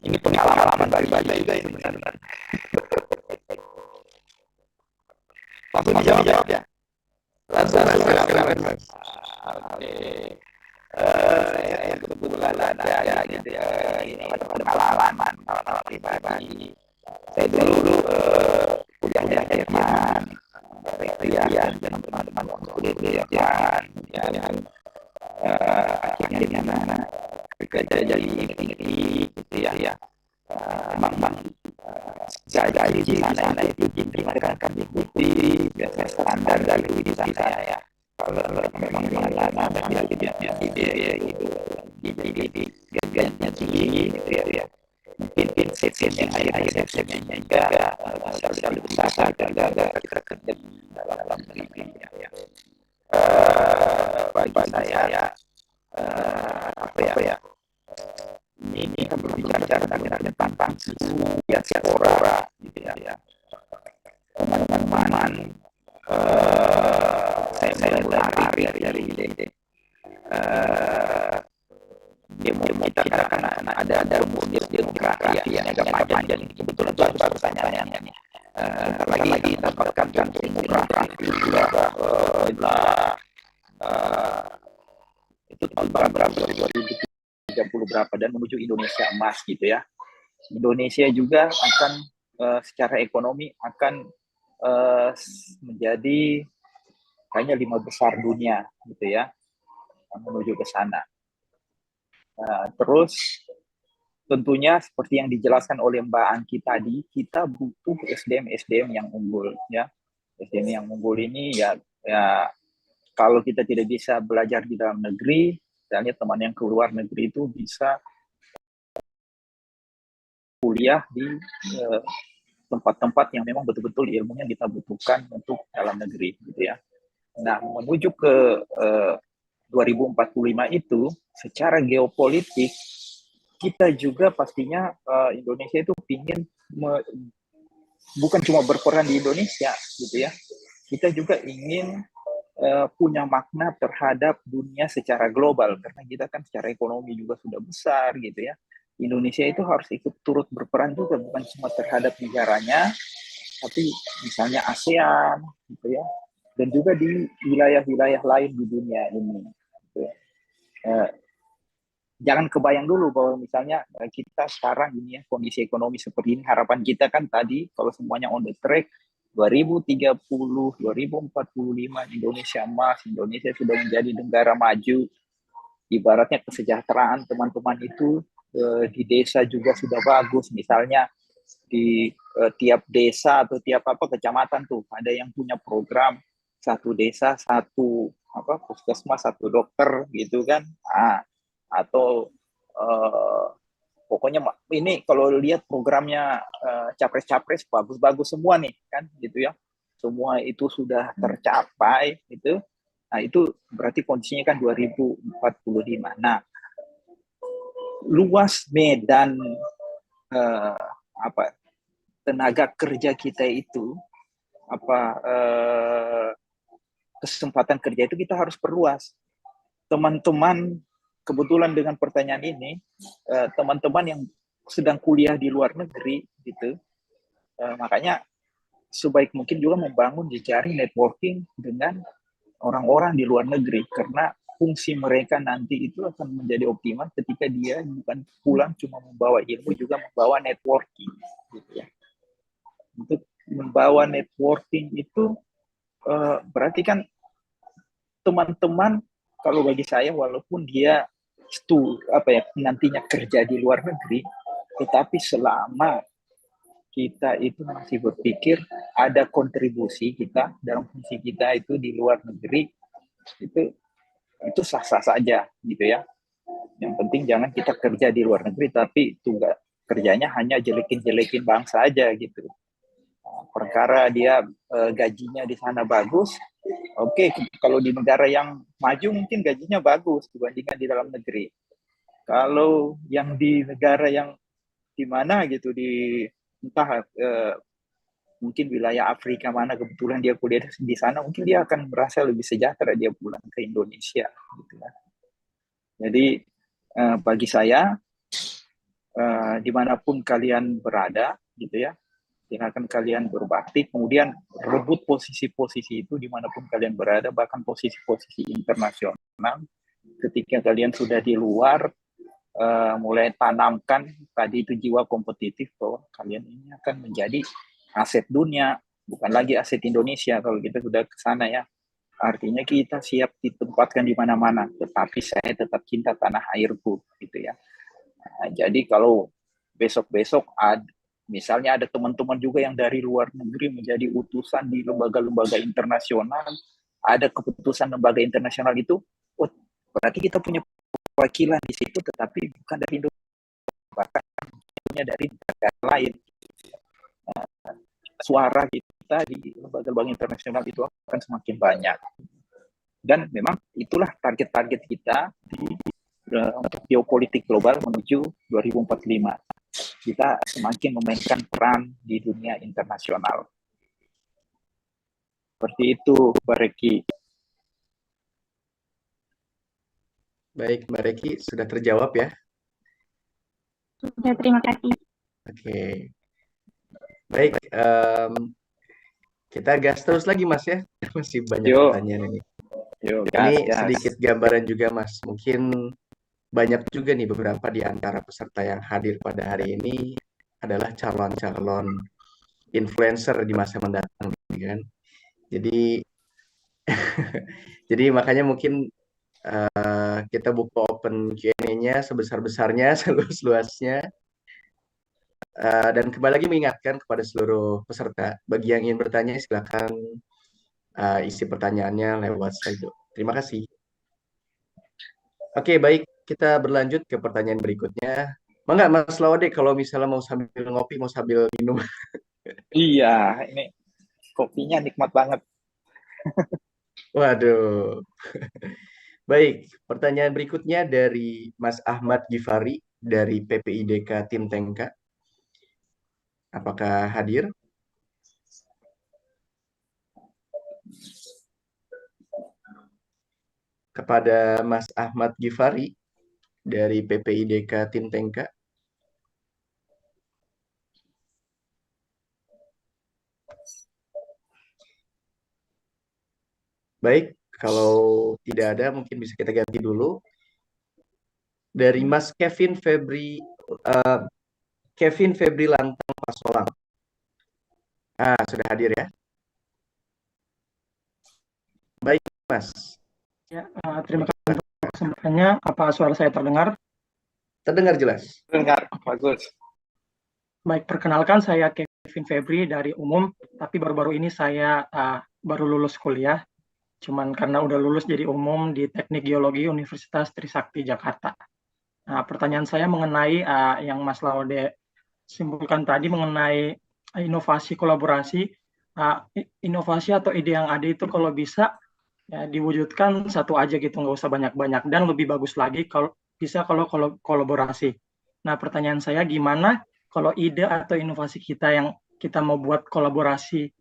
Ini pengalaman pribadi juga ini benar-benar. Langsung dijawab ya. Langsung Mas. Oke. Saya kebetulan ada gitu ya. Ini ada pengalaman pribadi. Saya dulu kuliah di Jerman. Saya dan teman-teman kuliah di Jerman. Akhirnya kerja jadi ini gitu ya. Memang gaji di sana itu diperkirakan diikuti biasa standar dari di sana ya. Kalau memang ada dia gitu, jadi gajinya tinggi gitu ya. Mungkin season yang akhir-akhir seasonnya juga selalu besar ada kita kerja dalam negeri ya. Bagi saya apa ya demo kita kan ada bonus demokrasi yang agak panjang ini, kebetulan baru pertanyaannya. Bentar lagi didapatkan demokrasi itu tahun berapa 2030 berapa, dan menuju Indonesia emas gitu ya. Indonesia juga akan secara ekonomi akan menjadi kayaknya 5 besar dunia gitu ya, menuju ke sana. Terus tentunya seperti yang dijelaskan oleh Mbak Angki tadi, kita butuh SDM yang unggul ya. SDM yang unggul ini ya kalau kita tidak bisa belajar di dalam negeri, misalnya teman yang keluar negeri itu bisa kuliah di tempat-tempat yang memang betul-betul ilmunya kita butuhkan untuk dalam negeri gitu ya. Nah, menuju ke 2045 itu secara geopolitik kita juga pastinya Indonesia itu ingin bukan cuma berperan di Indonesia gitu ya, kita juga ingin punya makna terhadap dunia secara global, karena kita kan secara ekonomi juga sudah besar gitu ya. Indonesia itu harus ikut turut berperan juga, bukan cuma terhadap negaranya, tapi misalnya ASEAN gitu ya, dan juga di wilayah-wilayah lain di dunia ini gitu ya. Jangan kebayang dulu bahwa misalnya kita sekarang ini ya, kondisi ekonomi seperti ini, harapan kita kan tadi kalau semuanya on the track 2030, 2045 Indonesia emas, Indonesia sudah menjadi negara maju. Ibaratnya kesejahteraan teman-teman itu di desa juga sudah bagus, misalnya di tiap desa atau tiap kecamatan tuh ada yang punya program satu desa satu puskesmas satu dokter gitu kan. Atau pokoknya ini kalau lihat programnya capres-capres bagus-bagus semua nih kan gitu ya, semua itu sudah tercapai gitu. Nah itu berarti kondisinya kan 2045. Nah luas medan tenaga kerja kita itu kesempatan kerja itu kita harus perluas. Teman-teman kebetulan dengan pertanyaan ini, teman-teman yang sedang kuliah di luar negeri gitu, makanya sebaik mungkin juga membangun jejaring networking dengan orang-orang di luar negeri, karena fungsi mereka nanti itu akan menjadi optimal ketika dia bukan pulang cuma membawa ilmu, juga membawa networking gitu ya. Untuk membawa networking itu berarti kan teman-teman, kalau bagi saya walaupun dia nantinya kerja di luar negeri, tetapi selama kita itu masih berpikir ada kontribusi kita dalam fungsi kita itu di luar negeri, itu sah-sah saja gitu ya. Yang penting jangan kita kerja di luar negeri tapi tugas kerjanya hanya jelekin-jelekin bangsa aja gitu. Perkara dia gajinya di sana bagus, oke, kalau di negara yang maju mungkin gajinya bagus dibandingkan di dalam negeri. Kalau yang di negara yang di mana gitu, di entah mungkin wilayah Afrika mana kebetulan dia kuliah di sana, mungkin dia akan merasa lebih sejahtera dia pulang ke Indonesia gitu ya. Jadi bagi saya dimanapun kalian berada gitu ya, silakan kalian berbakti, kemudian rebut posisi-posisi itu dimanapun kalian berada, bahkan posisi-posisi internasional. Ketika kalian sudah di luar, mulai tanamkan tadi itu jiwa kompetitif bahwa kalian ini akan menjadi aset dunia, bukan lagi aset Indonesia kalau kita sudah ke sana ya. Artinya kita siap ditempatkan di mana-mana, tetapi saya tetap cinta tanah airku gitu ya. Nah, jadi kalau besok-besok misalnya ada teman-teman juga yang dari luar negeri menjadi utusan di lembaga-lembaga internasional, ada keputusan lembaga internasional itu, berarti kita punya perwakilan di situ, tetapi bukan dari Indonesia, bahkan dari negara lain. Suara kita di lembaga-lembaga internasional itu akan semakin banyak. Dan memang itulah target-target kita untuk geopolitik global menuju 2045. Kita semakin memainkan peran di dunia internasional. Seperti itu, Pak Reki. Baik, Mbak Reki sudah terjawab ya. Ya, terima kasih. Oke, baik. Kita gas terus lagi Mas ya. Masih banyak Yuk, pertanyaan ini. yuk, Ini gas, sedikit gas. gambaran juga Mas. Mungkin banyak juga nih beberapa di antara peserta yang hadir pada hari ini adalah calon-calon influencer di masa mendatang, kan? Jadi, jadi makanya mungkin kita buka open Q&A-nya sebesar-besarnya, seluas-luasnya. Dan kembali lagi mengingatkan kepada seluruh peserta, bagi yang ingin bertanya silakan isi pertanyaannya lewat slide. Terima kasih. Oke, baik. Kita berlanjut ke pertanyaan berikutnya. Enggak, Mas Lawade, kalau misalnya mau sambil ngopi, mau sambil minum. Iya, ini kopinya nikmat banget. Waduh. Baik, pertanyaan berikutnya dari Mas Ahmad Gifari dari PPIDK Tim Tengka. Apakah hadir? Kepada Mas Ahmad Gifari dari PPIDK Tim Tengka. Baik, kalau tidak ada mungkin bisa kita ganti dulu. Dari Mas Kevin Febri Lantang Pasolang. Sudah hadir ya. Baik, Mas. Ya, terima kasih untuk kesempatannya. Apa suara saya terdengar? Terdengar jelas. Dengar, bagus. Baik, perkenalkan saya Kevin Febri dari Umum, tapi baru-baru ini saya baru lulus kuliah. Cuman karena udah lulus jadi umum di Teknik Geologi Universitas Trisakti Jakarta. Nah, pertanyaan saya mengenai yang Mas Laude simpulkan tadi mengenai inovasi kolaborasi. Inovasi atau ide yang ada itu kalau bisa ya, diwujudkan satu aja gitu, nggak usah banyak-banyak. Dan lebih bagus lagi kalau bisa kalau kolaborasi. Nah, pertanyaan saya gimana kalau ide atau inovasi kita yang kita mau buat kolaborasi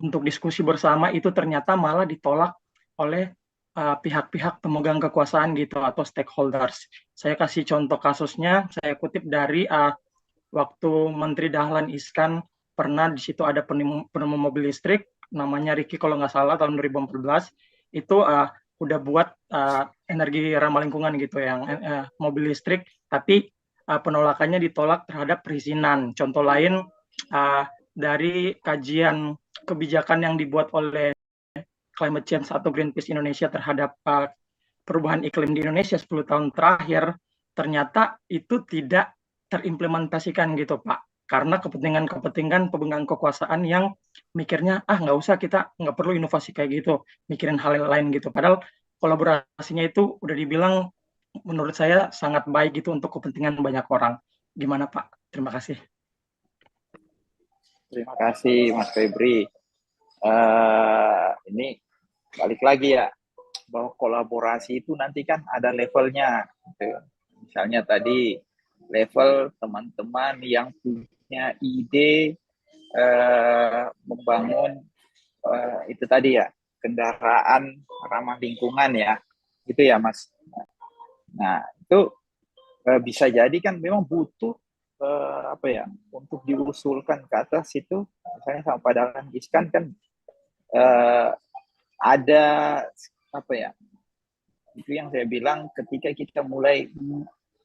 untuk diskusi bersama itu ternyata malah ditolak oleh pihak-pihak pemegang kekuasaan gitu atau stakeholders. Saya kasih contoh kasusnya, saya kutip dari waktu Menteri Dahlan Iskan pernah di situ ada penemu mobil listrik namanya Ricky kalau nggak salah tahun 2014 itu udah buat energi ramah lingkungan gitu yang mobil listrik tapi penolakannya ditolak terhadap perizinan. Contoh lain dari kajian kebijakan yang dibuat oleh Climate Change atau Greenpeace Indonesia terhadap perubahan iklim di Indonesia 10 tahun terakhir, ternyata itu tidak terimplementasikan gitu Pak. Karena kepentingan pemegang kekuasaan yang mikirnya, nggak usah kita, nggak perlu inovasi kayak gitu, mikirin hal lain gitu. Padahal kolaborasinya itu udah dibilang menurut saya sangat baik gitu untuk kepentingan banyak orang. Gimana Pak? Terima kasih. Terima kasih Mas Febri. Ini balik lagi ya, bahwa kolaborasi itu nanti kan ada levelnya. Gitu. Misalnya tadi level teman-teman yang punya ide membangun itu tadi ya, kendaraan ramah lingkungan ya, gitu ya Mas. Nah itu bisa jadi kan memang butuh apa ya untuk diusulkan ke atas itu, misalnya sama Pak Dahlan Iskan kan ada apa ya, itu yang saya bilang ketika kita mulai,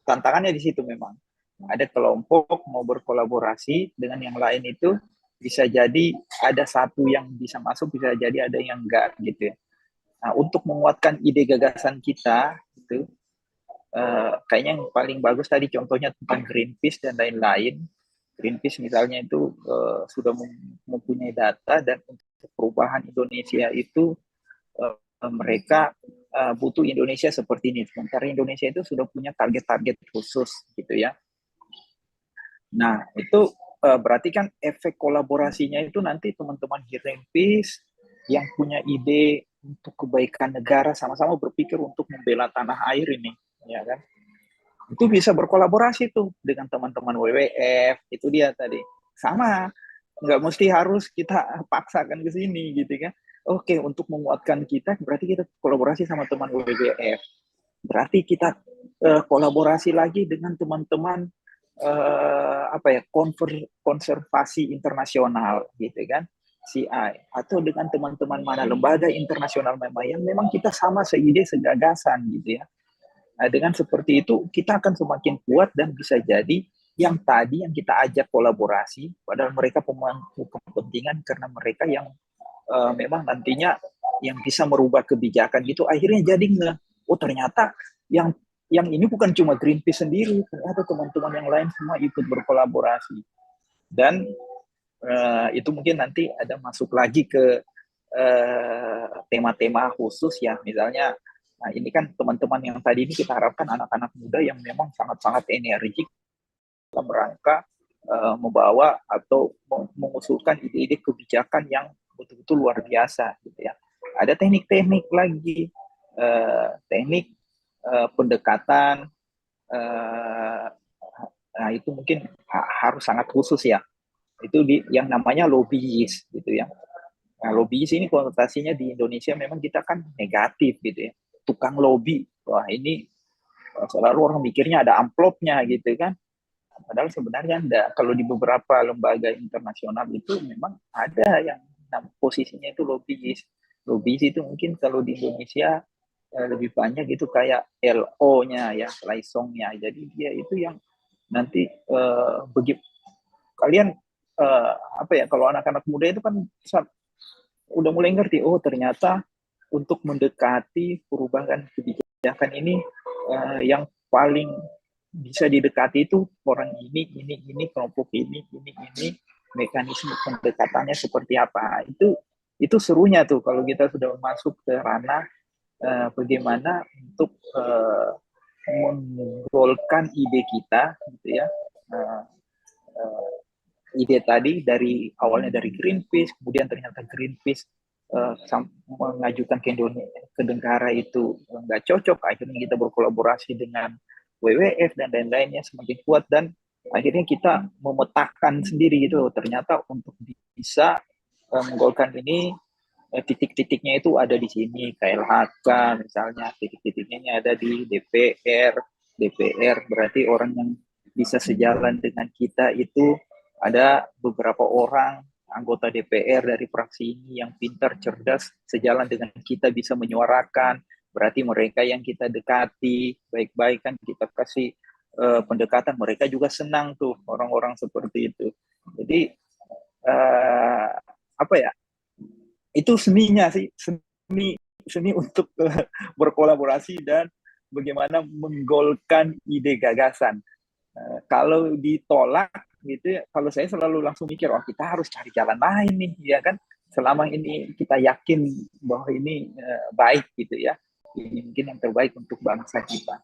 tantangannya di situ memang ada kelompok mau berkolaborasi dengan yang lain itu bisa jadi ada satu yang bisa masuk, bisa jadi ada yang enggak gitu ya. Nah untuk menguatkan ide gagasan kita itu kayaknya yang paling bagus tadi contohnya tentang Greenpeace dan lain-lain. Greenpeace misalnya itu sudah mempunyai data dan untuk perubahan Indonesia itu mereka butuh Indonesia seperti ini. Sementara Indonesia itu sudah punya target-target khusus gitu ya. Nah itu berarti kan efek kolaborasinya itu nanti teman-teman Greenpeace yang punya ide untuk kebaikan negara sama-sama berpikir untuk membela tanah air ini, ya kan? Itu bisa berkolaborasi tuh dengan teman-teman WWF, itu dia tadi. Sama, nggak mesti harus kita paksakan ke sini gitu kan. Oke, untuk menguatkan kita berarti kita kolaborasi sama teman WWF. berarti kita kolaborasi lagi dengan teman-teman konservasi internasional gitu kan, CI, atau dengan teman-teman mana lembaga internasional memang kita sama seide segagasan gitu ya. Nah, dengan seperti itu kita akan semakin kuat dan bisa jadi yang tadi yang kita ajak kolaborasi, padahal mereka pemangku kepentingan karena mereka yang memang nantinya yang bisa merubah kebijakan gitu, akhirnya jadi ternyata yang ini bukan cuma Greenpeace sendiri, ternyata teman-teman yang lain semua ikut berkolaborasi. Dan itu mungkin nanti ada masuk lagi ke tema-tema khusus ya, misalnya nah ini kan teman-teman yang tadi ini kita harapkan anak-anak muda yang memang sangat-sangat energik dalam rangka membawa atau mengusulkan ide-ide kebijakan yang betul-betul luar biasa gitu ya. Ada teknik-teknik lagi, teknik pendekatan, nah itu mungkin harus sangat khusus ya. Itu yang namanya lobbyis gitu ya. Nah, lobbyis ini konotasinya di Indonesia memang kita kan negatif gitu ya. Tukang lobby, wah ini selalu orang mikirnya ada amplopnya gitu kan. Padahal sebenarnya enggak. Kalau di beberapa lembaga internasional itu memang ada yang posisinya itu lobbyis. Lobbyis itu mungkin kalau di Indonesia lebih banyak gitu kayak LO-nya ya, liaison-nya. Jadi dia itu yang nanti begitu kalian kalau anak-anak muda itu kan udah mulai ngerti, oh ternyata untuk mendekati perubahan kebijakan ini yang paling bisa didekati itu orang ini, kelompok ini, mekanisme pendekatannya seperti apa. Itu serunya tuh kalau kita sudah masuk ke ranah bagaimana untuk menggolkan ide kita gitu ya. Ide tadi dari awalnya dari Greenpeace, kemudian ternyata Greenpeace mengajukan ke negara itu nggak cocok, akhirnya kita berkolaborasi dengan WWF dan lain-lainnya semakin kuat, dan akhirnya kita memetakan sendiri gitu, ternyata untuk bisa menggolkan ini titik-titiknya itu ada di sini, KLHK misalnya, titik-titiknya ada di DPR berarti orang yang bisa sejalan dengan kita itu ada beberapa orang anggota DPR dari fraksi ini yang pintar, cerdas, sejalan dengan kita, bisa menyuarakan, berarti mereka yang kita dekati baik-baik kan, kita kasih pendekatan, mereka juga senang tuh orang-orang seperti itu. Jadi itu seninya sih, seni untuk berkolaborasi dan bagaimana menggolkan ide gagasan. Kalau ditolak gitu ya, kalau saya selalu langsung mikir, kita harus cari jalan lain nih, ya kan? Selama ini kita yakin bahwa ini baik gitu ya, ini mungkin yang terbaik untuk bangsa kita.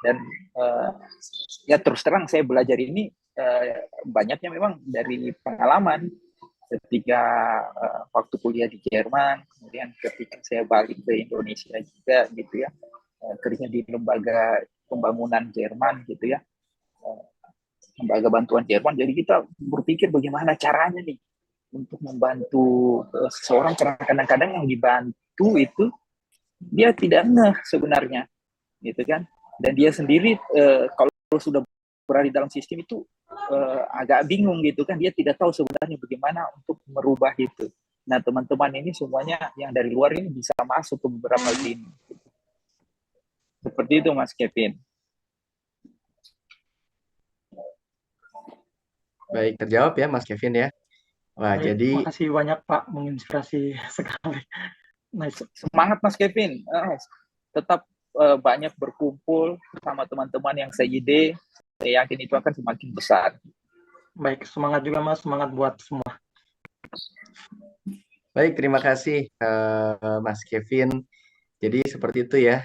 Dan ya terus terang saya belajar ini banyaknya memang dari pengalaman ketika waktu kuliah di Jerman, kemudian ketika saya balik ke Indonesia juga gitu ya, kerja di lembaga pembangunan Jerman gitu ya, lembaga bantuan Jerman. Jadi kita berpikir bagaimana caranya nih untuk membantu seseorang, karena kadang-kadang yang dibantu itu dia tidak ngeh sebenarnya gitu kan, dan dia sendiri kalau sudah berada di dalam sistem itu agak bingung gitu kan, dia tidak tahu sebenarnya bagaimana untuk merubah itu. Nah teman-teman ini semuanya yang dari luar ini bisa masuk ke beberapa lini. Seperti itu Mas Kevin. Baik, terjawab ya Mas Kevin ya. Wah, Baik, jadi terima kasih banyak Pak, menginspirasi sekali. Nice. Semangat Mas Kevin, tetap banyak berkumpul sama teman-teman yang seide, saya yakin itu akan semakin besar. Baik, semangat juga Mas, semangat buat semua. baik, terima kasih Mas Kevin. Jadi seperti itu ya.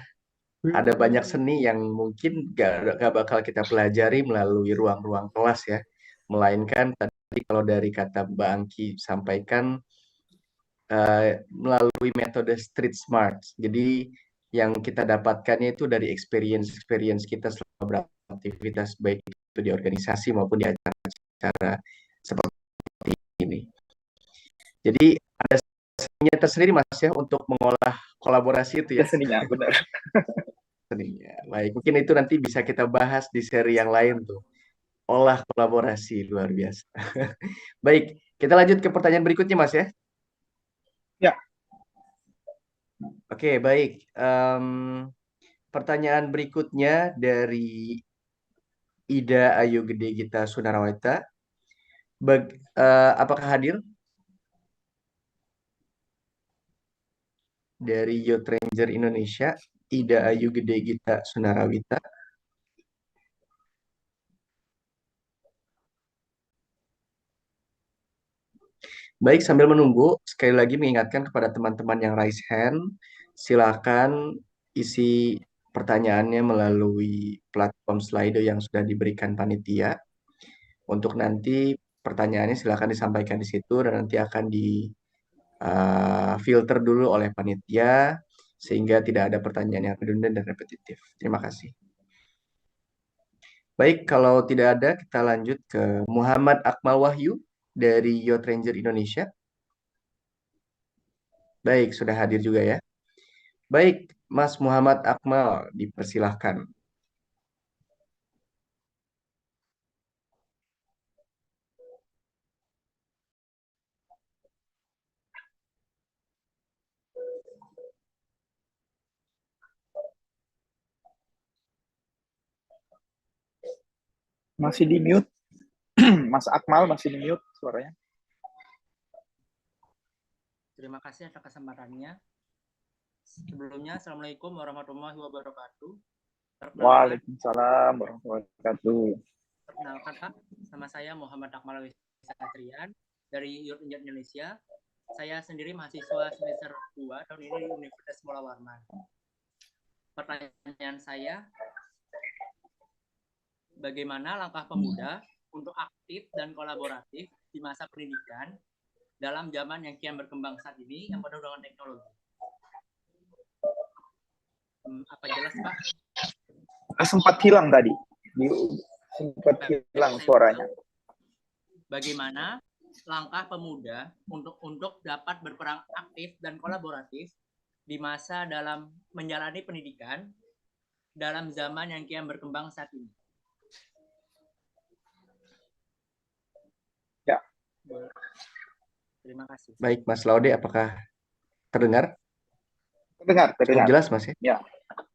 Ada banyak seni yang mungkin gak bakal kita pelajari melalui ruang-ruang kelas ya. Melainkan tadi kalau dari kata Mbak Angki sampaikan melalui metode street smart. Jadi yang kita dapatkannya itu dari experience kita selama beraktivitas, baik itu di organisasi maupun di acara-acara seperti ini. Jadi ada seninya tersendiri Mas ya untuk mengolah kolaborasi itu ya. Seninya benar. listeningnya. Baik, mungkin itu nanti bisa kita bahas di seri yang lain tuh. Olah kolaborasi luar biasa. Baik, kita lanjut ke pertanyaan berikutnya, Mas ya. Ya. Oke, baik. Pertanyaan berikutnya dari Ida Ayu Gede Gita Sunarawita. Apakah hadir? Dari Youth Ranger Indonesia, Ida Ayu Gede Gita Sunarawita. Baik, sambil menunggu, sekali lagi mengingatkan kepada teman-teman yang raise hand, silakan isi pertanyaannya melalui platform Slido yang sudah diberikan panitia. Untuk nanti pertanyaannya silakan disampaikan di situ dan nanti akan di filter dulu oleh panitia sehingga tidak ada pertanyaan yang redundant dan repetitif. Terima kasih. Baik, kalau tidak ada, kita lanjut ke Muhammad Akmal Wahyu dari Youth Ranger Indonesia. Baik, sudah hadir juga ya. Baik, Mas Muhammad Akmal, dipersilahkan. Masih di mute. Mas Akmal masih di mute suaranya. Terima kasih atas kesempatannya. Sebelumnya, Assalamualaikum warahmatullahi wabarakatuh. Waalaikumsalam warahmatullahi wabarakatuh. Perkenalkan Pak, nama saya Muhammad Akmal Wisatrian dari Youth Ranger Indonesia. Saya sendiri mahasiswa semester 2 tahun ini di Universitas Mula Warman. Pertanyaan saya, bagaimana langkah pemuda untuk aktif dan kolaboratif di masa pendidikan dalam zaman yang kian berkembang saat ini yang penuh dengan teknologi? Apa jelas, Pak? Sempat hilang tadi. Sempat hilang suaranya. Bagaimana langkah pemuda untuk dapat berperan aktif dan kolaboratif di masa dalam menjalani pendidikan dalam zaman yang kian berkembang saat ini? Ya. Terima kasih. Baik, Mas Laude, apakah terdengar? Terdengar. Cukup jelas, Mas ya?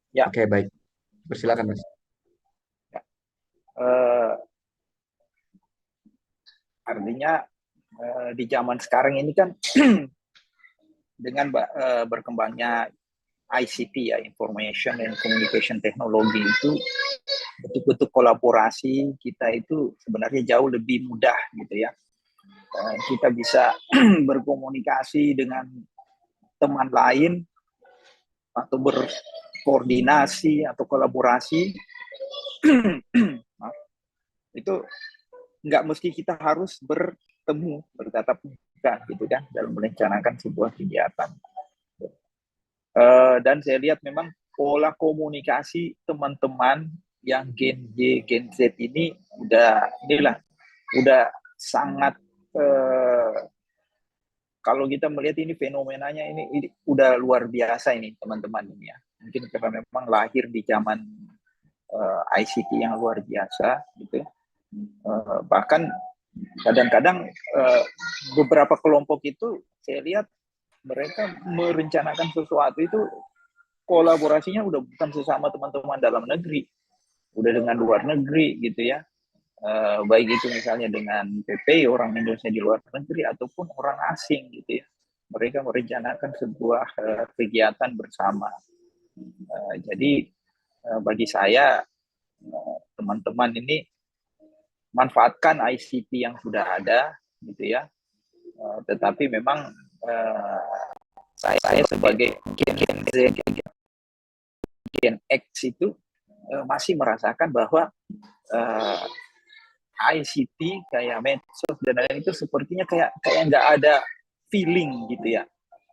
Ya. Oke, baik. Persilakan, Mas. Ya. Artinya di zaman sekarang ini kan dengan berkembangnya ICT ya, Information and Communication Technology, itu betul-betul kolaborasi kita itu sebenarnya jauh lebih mudah gitu ya. Kita bisa berkomunikasi dengan teman lain atau berkoordinasi atau kolaborasi itu nggak mesti kita harus bertemu, bertatap muka gitu kan dalam merencanakan sebuah kegiatan. Dan saya lihat memang pola komunikasi teman-teman yang Gen Y, Gen Z ini udah sangat kalau kita melihat ini fenomenanya ini udah luar biasa ini teman-teman ini ya. Mungkin karena memang lahir di zaman ICT yang luar biasa gitu. Bahkan kadang-kadang beberapa kelompok itu saya lihat mereka merencanakan sesuatu itu kolaborasinya udah bukan sesama teman-teman dalam negeri, udah dengan luar negeri gitu ya. Baik itu misalnya dengan PPI orang Indonesia di luar negeri ataupun orang asing gitu ya, mereka merencanakan sebuah kegiatan bersama. Jadi bagi saya teman-teman ini manfaatkan ICT yang sudah ada gitu ya, tetapi memang saya sebagai Gen Z, Gen X itu masih merasakan bahwa ICT kayak medsos dan lain itu sepertinya kayak nggak ada feeling gitu ya,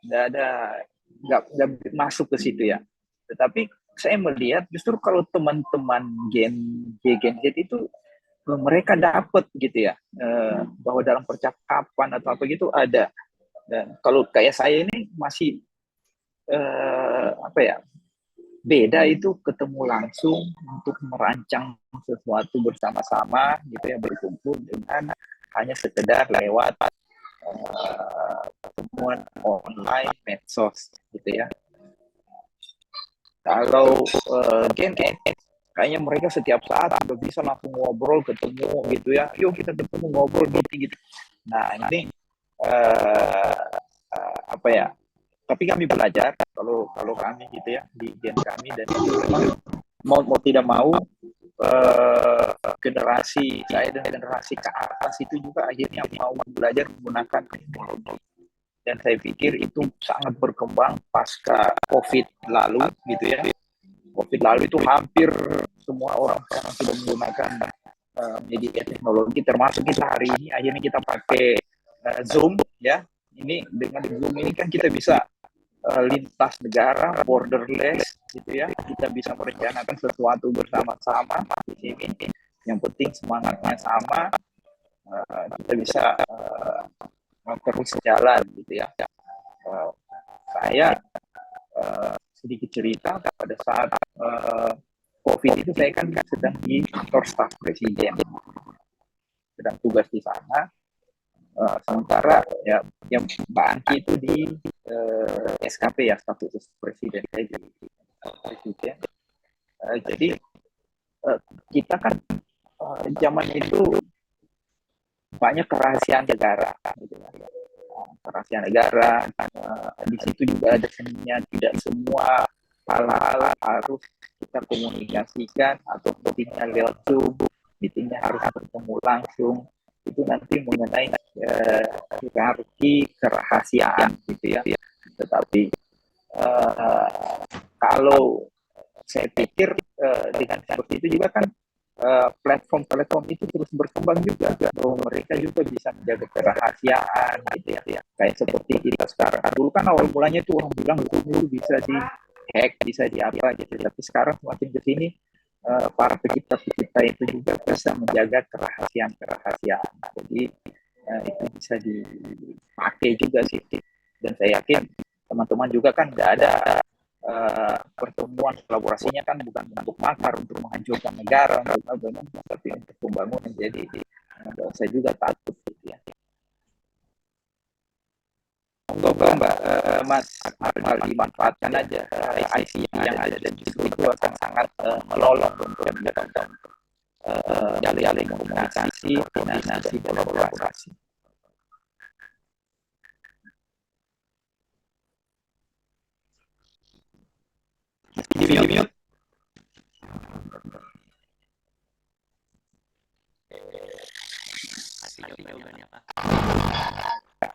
nggak masuk ke situ ya. Tetapi saya melihat justru kalau teman-teman Gen Z itu mereka dapat gitu ya, bahwa dalam percakapan atau apa gitu ada. Dan kalau kayak saya ini masih beda itu ketemu langsung untuk merancang sesuatu bersama-sama gitu ya, berkumpul dengan hanya sekedar lewat pertemuan online medsos gitu ya. Kalau Gen X kayaknya mereka setiap saat udah bisa langsung ngobrol, ketemu gitu ya, yuk kita ketemu ngobrol gitu. Nah ini apa ya, tapi kami belajar kalau kami gitu ya di gen kami, dan itu memang mau tidak mau generasi saya dan generasi ke atas itu juga akhirnya mau belajar menggunakan teknologi, dan saya pikir itu sangat berkembang pasca COVID lalu gitu ya. COVID lalu itu hampir semua orang sekarang sudah menggunakan media teknologi, termasuk kita hari ini akhirnya kita pakai Zoom ya. Ini dengan Zoom ini kan kita bisa lintas negara, borderless gitu ya. Kita bisa merencanakan sesuatu bersama-sama di sini. Yang penting semangatnya sama, kita bisa terus jalan gitu ya. Saya sedikit cerita, pada saat COVID itu saya kan sedang di kantor staf presiden, sedang tugas di sana. Sementara ya yang Mbak Angki itu di SKP ya, staf khusus presiden, saya jadi presiden. Jadi kita kan zamannya itu banyak kerahasiaan negara, gitu ya. Kerahasiaan negara, di situ juga ada seninya. Tidak semua hal-hal harus kita komunikasikan atau meetingnya lewat Zoom, meetingnya harus bertemu langsung. Itu nanti mengenai hierarki kerahasiaan gitu ya. Tetapi kalau saya pikir dengan seperti itu juga kan platform-platform itu terus berkembang juga, bahwa mereka juga bisa menjaga kerahasiaan gitu ya. Kayak seperti kita sekarang. Dulu kan awal mulanya itu orang bilang itu bisa di hack, bisa di apa gitu. Tapi sekarang semakin ke sini para pencipta itu juga bisa menjaga kerahasiaan. Jadi itu bisa dipakai juga sih. Dan saya yakin teman-teman juga kan nggak ada pertemuan kolaborasinya kan bukan untuk makar, untuk menghancurkan negara, tapi untuk pembangunan. Jadi saya juga takut gitu ya. Moga Mas Akmal dimanfaatkan aja IC yang ada, dan justru itu akan sangat menolong untuk mendapatkan jalin komunikasi, koordinasi, kolaborasi.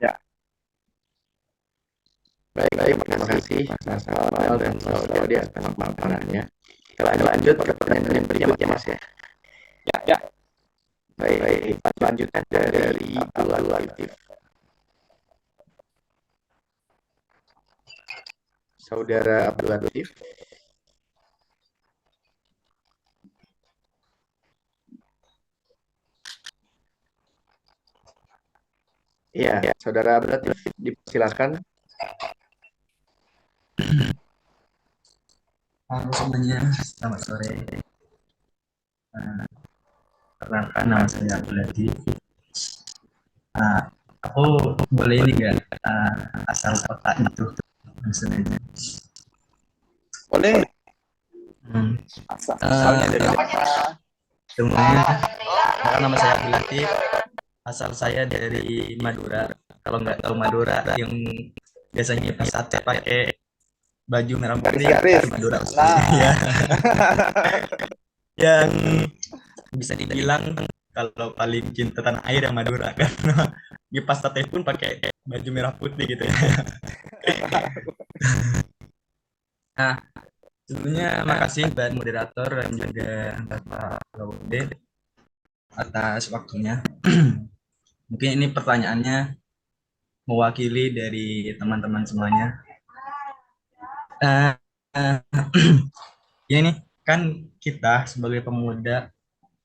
Ya. Baik, terima kasih Mas Amal dan Mas Laude atas pemaparannya. Kita lanjut ke pertanyaan berikutnya Mas ya. Ya. Baik, lanjutkan dari Abdul Latif. Saudara Abdul Latif. Ya, Saudara Abdul Latif, dipersilakan. Halo semuanya, selamat sore. Perkenalkan, nama saya Abdul Latif. Aku boleh ini nggak asal kota itu maksudnya? Boleh. Asalnya dari mana? Semuanya, nama saya Abdul Latif. Asal saya dari Madura. Kalau nggak tahu Madura, yang biasanya pas sate pakai baju merah putih, Madura. Ya. Yang bisa dibilang kalau paling cinta tanah air yang Madura, karena di pas sate pun pakai baju merah putih gitu ya. Nah, sebelumnya makasih buat moderator dan juga Bapak Laude atas waktunya. Mungkin ini pertanyaannya mewakili dari teman-teman semuanya. Ya ini kan kita sebagai pemuda,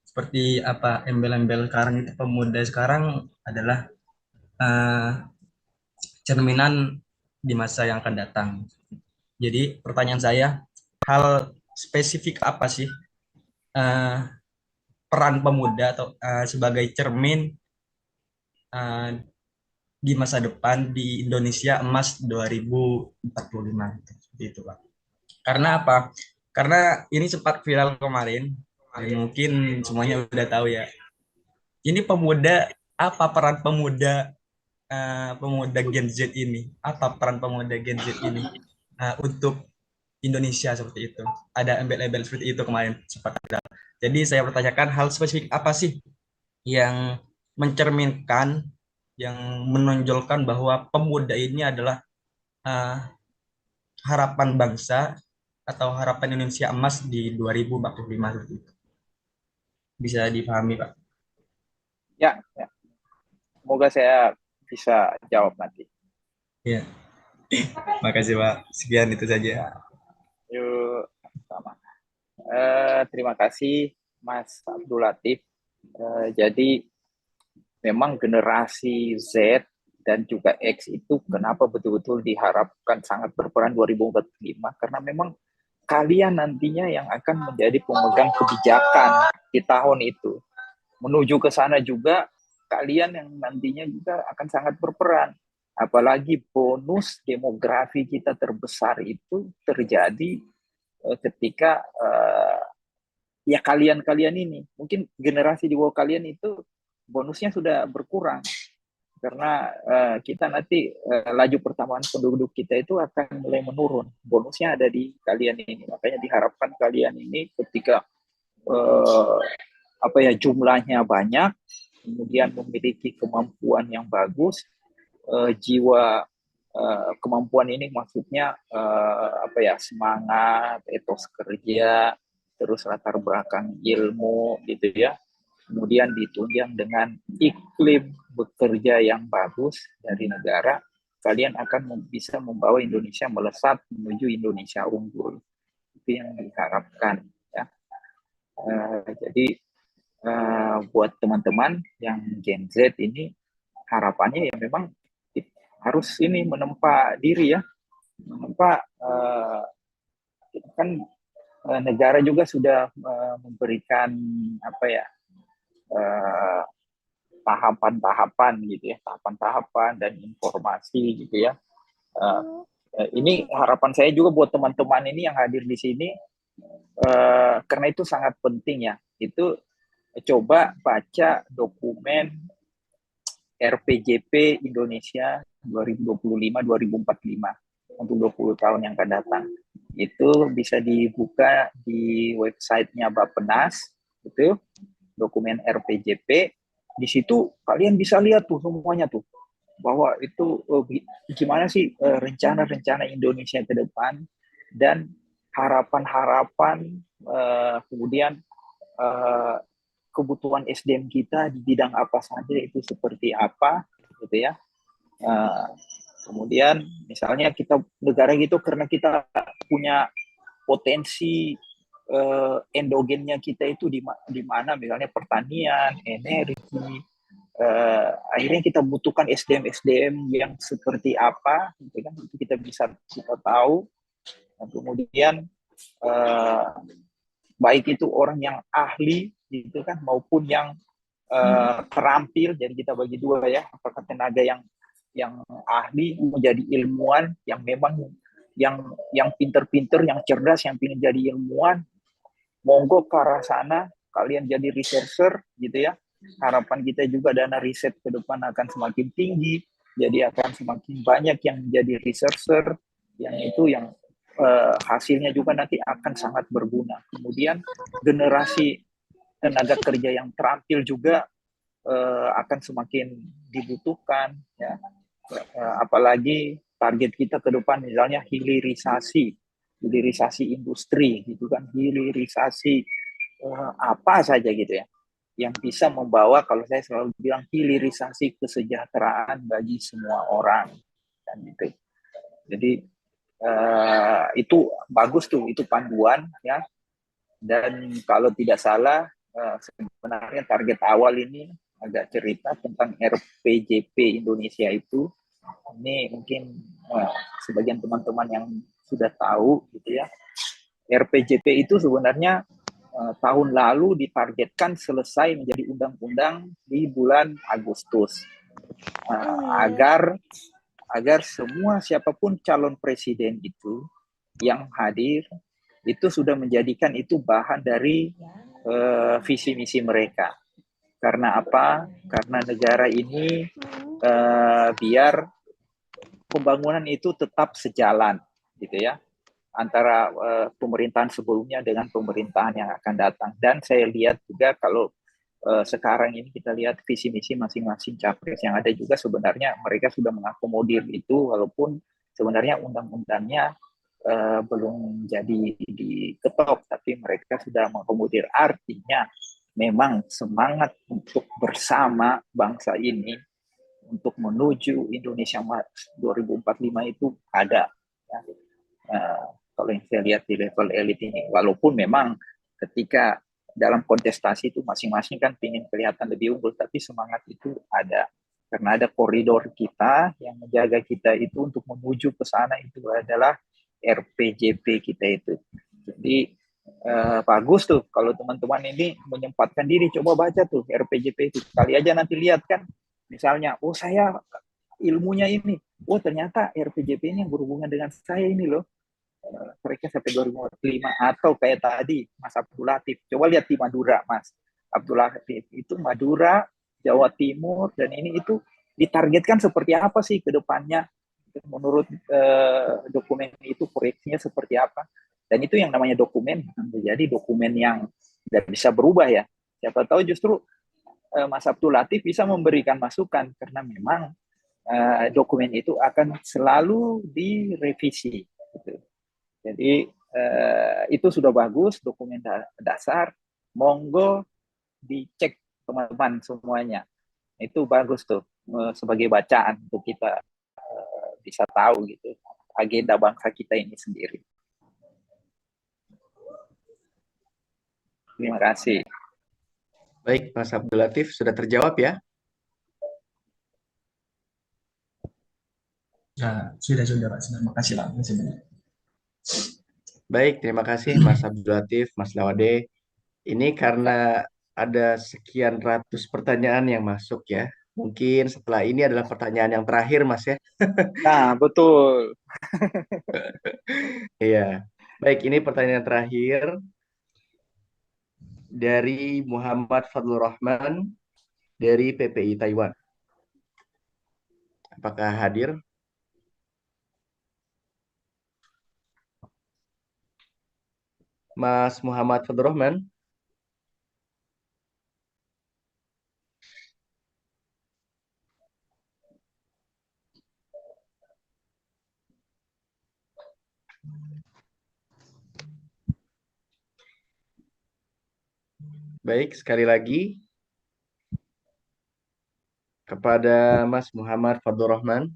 seperti apa embel-embel sekarang itu, pemuda sekarang adalah cerminan di masa yang akan datang. Jadi pertanyaan saya, hal spesifik apa sih eh, peran pemuda atau sebagai cermin eh, di masa depan di Indonesia emas 2045 seperti itu Pak. Karena apa? Karena ini sempat viral kemarin dan mungkin semuanya udah tahu ya. Ini pemuda, apa peran pemuda pemuda Gen Z ini? Apa peran pemuda Gen Z ini untuk Indonesia seperti itu? Ada embel-embel seperti itu kemarin sempat ada. Jadi saya bertanyakan hal spesifik apa sih yang mencerminkan, yang menonjolkan bahwa pemuda ini adalah uh, harapan bangsa atau harapan Indonesia emas di 2045 seperti itu. Bisa dipahami, Pak? Ya, ya. Semoga saya bisa jawab nanti. Ya, makasih Pak. Sekian itu saja. Yuk, sama. Terima kasih Mas Abdul Latif. Jadi memang generasi Z dan juga X itu kenapa betul-betul diharapkan sangat berperan 2045 karena memang kalian nantinya yang akan menjadi pemegang kebijakan di tahun itu. Menuju ke sana juga kalian yang nantinya juga akan sangat berperan. Apalagi bonus demografi kita terbesar itu terjadi ketika ya kalian-kalian ini, mungkin generasi di bawah kalian itu bonusnya sudah berkurang karena kita nanti laju pertambahan penduduk kita itu akan mulai menurun. Bonusnya ada di kalian ini, makanya diharapkan kalian ini ketika jumlahnya banyak, kemudian memiliki kemampuan yang bagus, jiwa kemampuan ini maksudnya semangat, etos kerja, terus latar belakang ilmu gitu ya. Kemudian ditunjang dengan iklim bekerja yang bagus dari negara, kalian akan bisa membawa Indonesia melesat menuju Indonesia unggul. Itu yang diharapkan ya. Jadi buat teman-teman yang Gen Z ini harapannya ya memang harus ini menempa diri ya, menempa kan negara juga sudah memberikan tahapan-tahapan gitu ya, tahapan-tahapan dan informasi gitu ya. Ini harapan saya juga buat teman-teman ini yang hadir di sini, karena itu sangat penting ya. Itu coba baca dokumen RPJP Indonesia 2025-2045 untuk 20 tahun yang akan datang. Itu bisa dibuka di websitenya Bappenas, gitu, dokumen RPJP. Di situ kalian bisa lihat tuh semuanya tuh, bahwa itu gimana sih rencana-rencana Indonesia ke depan dan harapan-harapan, kemudian kebutuhan SDM kita di bidang apa saja itu seperti apa gitu ya. Kemudian misalnya kita negara gitu karena kita punya potensi endogennya kita itu di mana misalnya pertanian, energi, akhirnya kita butuhkan SDM yang seperti apa gitu kan, itu kita tahu. Dan kemudian baik itu orang yang ahli gitu kan maupun yang terampil, jadi kita bagi dua ya, apakah tenaga yang ahli menjadi ilmuwan yang memang yang pinter-pinter, yang cerdas, yang ingin jadi ilmuwan, monggo ke arah sana, kalian jadi researcher gitu ya. Harapan kita juga dana riset ke depan akan semakin tinggi, jadi akan semakin banyak yang menjadi researcher, yang itu yang hasilnya juga nanti akan sangat berguna. Kemudian generasi tenaga kerja yang terampil juga akan semakin dibutuhkan ya. Apalagi target kita ke depan misalnya hilirisasi industri gitu kan, hilirisasi apa saja gitu ya, yang bisa membawa, kalau saya selalu bilang, hilirisasi kesejahteraan bagi semua orang dan gitu. Jadi itu bagus tuh, itu panduan ya. Dan kalau tidak salah sebenarnya target awal ini agak cerita tentang RPJP Indonesia itu. Ini mungkin sebagian teman-teman yang sudah tahu gitu ya. RPJP itu sebenarnya tahun lalu ditargetkan selesai menjadi undang-undang di bulan Agustus. Agar semua siapapun calon presiden itu yang hadir itu sudah menjadikan itu bahan dari visi misi mereka. Karena apa? Karena negara ini biar pembangunan itu tetap sejalan, gitu ya, antara pemerintahan sebelumnya dengan pemerintahan yang akan datang. Dan saya lihat juga kalau sekarang ini kita lihat visi misi masing-masing capres yang ada juga sebenarnya mereka sudah mengakomodir itu, walaupun sebenarnya undang-undangnya belum jadi diketok, tapi mereka sudah mengakomodir. Artinya memang semangat untuk bersama bangsa ini untuk menuju Indonesia 2045 itu ada. Ya. Kalau yang saya lihat di level elit ini, walaupun memang ketika dalam kontestasi itu masing-masing kan ingin kelihatan lebih unggul, tapi semangat itu ada. Karena ada koridor kita yang menjaga kita itu untuk menuju ke sana, itu adalah RPJP kita itu. Jadi bagus tuh kalau teman-teman ini menyempatkan diri, coba baca tuh RPJP itu. Kali aja nanti lihat kan, misalnya, oh saya ilmunya ini, oh ternyata RPJP ini yang berhubungan dengan saya ini loh. Mereka sampai 2045, atau kayak tadi Mas Abdul Latif, coba lihat di Madura, Mas Abdul Latif itu Madura, Jawa Timur, dan ini itu ditargetkan seperti apa sih ke depannya menurut dokumen itu, proyeksinya seperti apa. Dan itu yang namanya dokumen menjadi dokumen yang tidak bisa berubah ya. Siapa tahu justru Mas Abdul Latif bisa memberikan masukan, karena memang dokumen itu akan selalu direvisi gitu. Jadi itu sudah bagus, dokumen dasar, monggo dicek teman-teman semuanya. Itu bagus tuh sebagai bacaan untuk kita bisa tahu gitu agenda bangsa kita ini sendiri. Terima kasih. Baik, Mas Abdul Latif, sudah terjawab ya? Ya, sudah Pak. Sudah. Makasih Pak. Makasih banyak. Baik, terima kasih Mas Abdul Latif, Mas Lawade. Ini karena ada sekian ratus pertanyaan yang masuk ya. Mungkin setelah ini adalah pertanyaan yang terakhir, Mas ya. Nah, betul. Iya. Baik, ini pertanyaan terakhir dari Muhammad Fadlur Rahman dari PPI Taiwan. Apakah hadir? Mas Muhammad Fadlur Rahman? Baik, sekali lagi kepada Mas Muhammad Fadlur Rahman.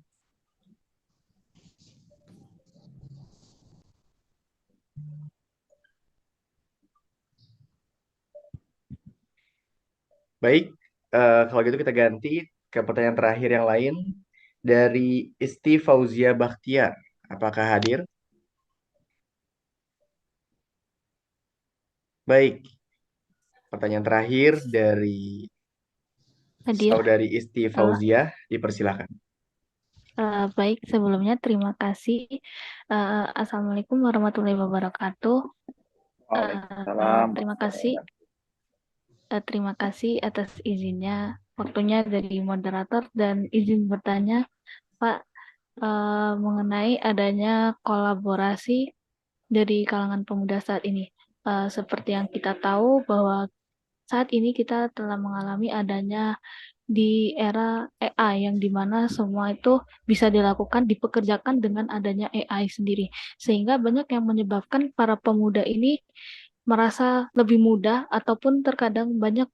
Baik, kalau gitu kita ganti ke pertanyaan terakhir yang lain dari Isti Fauzia Bakhtiar. Apakah hadir? Baik, pertanyaan terakhir dari Hadir. Saudari Isti Fauzia, dipersilakan. Baik, sebelumnya terima kasih. Assalamualaikum warahmatullahi wabarakatuh. Waalaikumsalam. Terima kasih atas izinnya, waktunya dari moderator, dan izin bertanya, Pak, mengenai adanya kolaborasi dari kalangan pemuda saat ini. Seperti yang kita tahu bahwa saat ini kita telah mengalami adanya di era AI, yang dimana semua itu bisa dilakukan, dipekerjakan dengan adanya AI sendiri. Sehingga banyak yang menyebabkan para pemuda ini merasa lebih mudah, ataupun terkadang banyak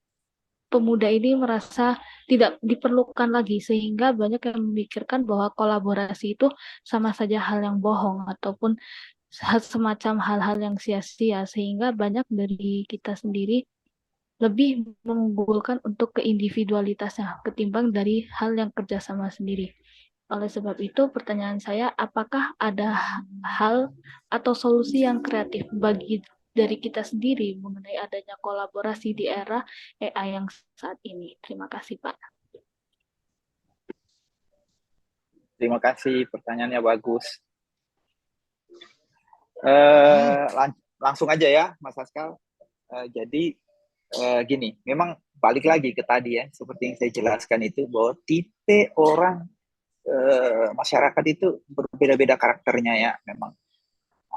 pemuda ini merasa tidak diperlukan lagi, sehingga banyak yang memikirkan bahwa kolaborasi itu sama saja hal yang bohong, ataupun semacam hal-hal yang sia-sia, sehingga banyak dari kita sendiri lebih mengunggulkan untuk keindividualitasnya ketimbang dari hal yang kerjasama sendiri. Oleh sebab itu, pertanyaan saya, apakah ada hal atau solusi yang kreatif bagi dari kita sendiri mengenai adanya kolaborasi di era AI yang saat ini? Terima kasih, Pak. Terima kasih, pertanyaannya bagus. Langsung aja ya, Mas Askal. Jadi gini, memang balik lagi ke tadi ya, seperti yang saya jelaskan itu, bahwa tipe orang masyarakat itu berbeda-beda karakternya ya, memang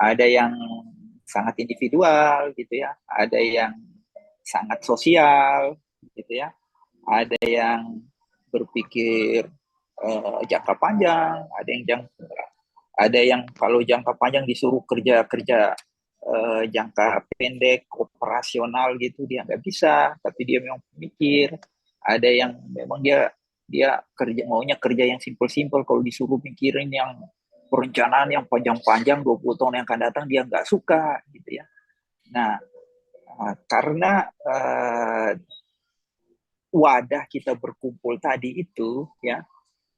ada yang sangat individual gitu ya, ada yang sangat sosial gitu ya, ada yang berpikir jangka panjang, ada yang kalau jangka panjang disuruh kerja jangka pendek operasional gitu dia nggak bisa, tapi dia memang mikir. Ada yang memang dia maunya kerja yang simpel-simpel, kalau disuruh mikirin yang perencanaan yang panjang-panjang 20 tahun yang akan datang dia nggak suka gitu ya. Nah, karena wadah kita berkumpul tadi itu ya,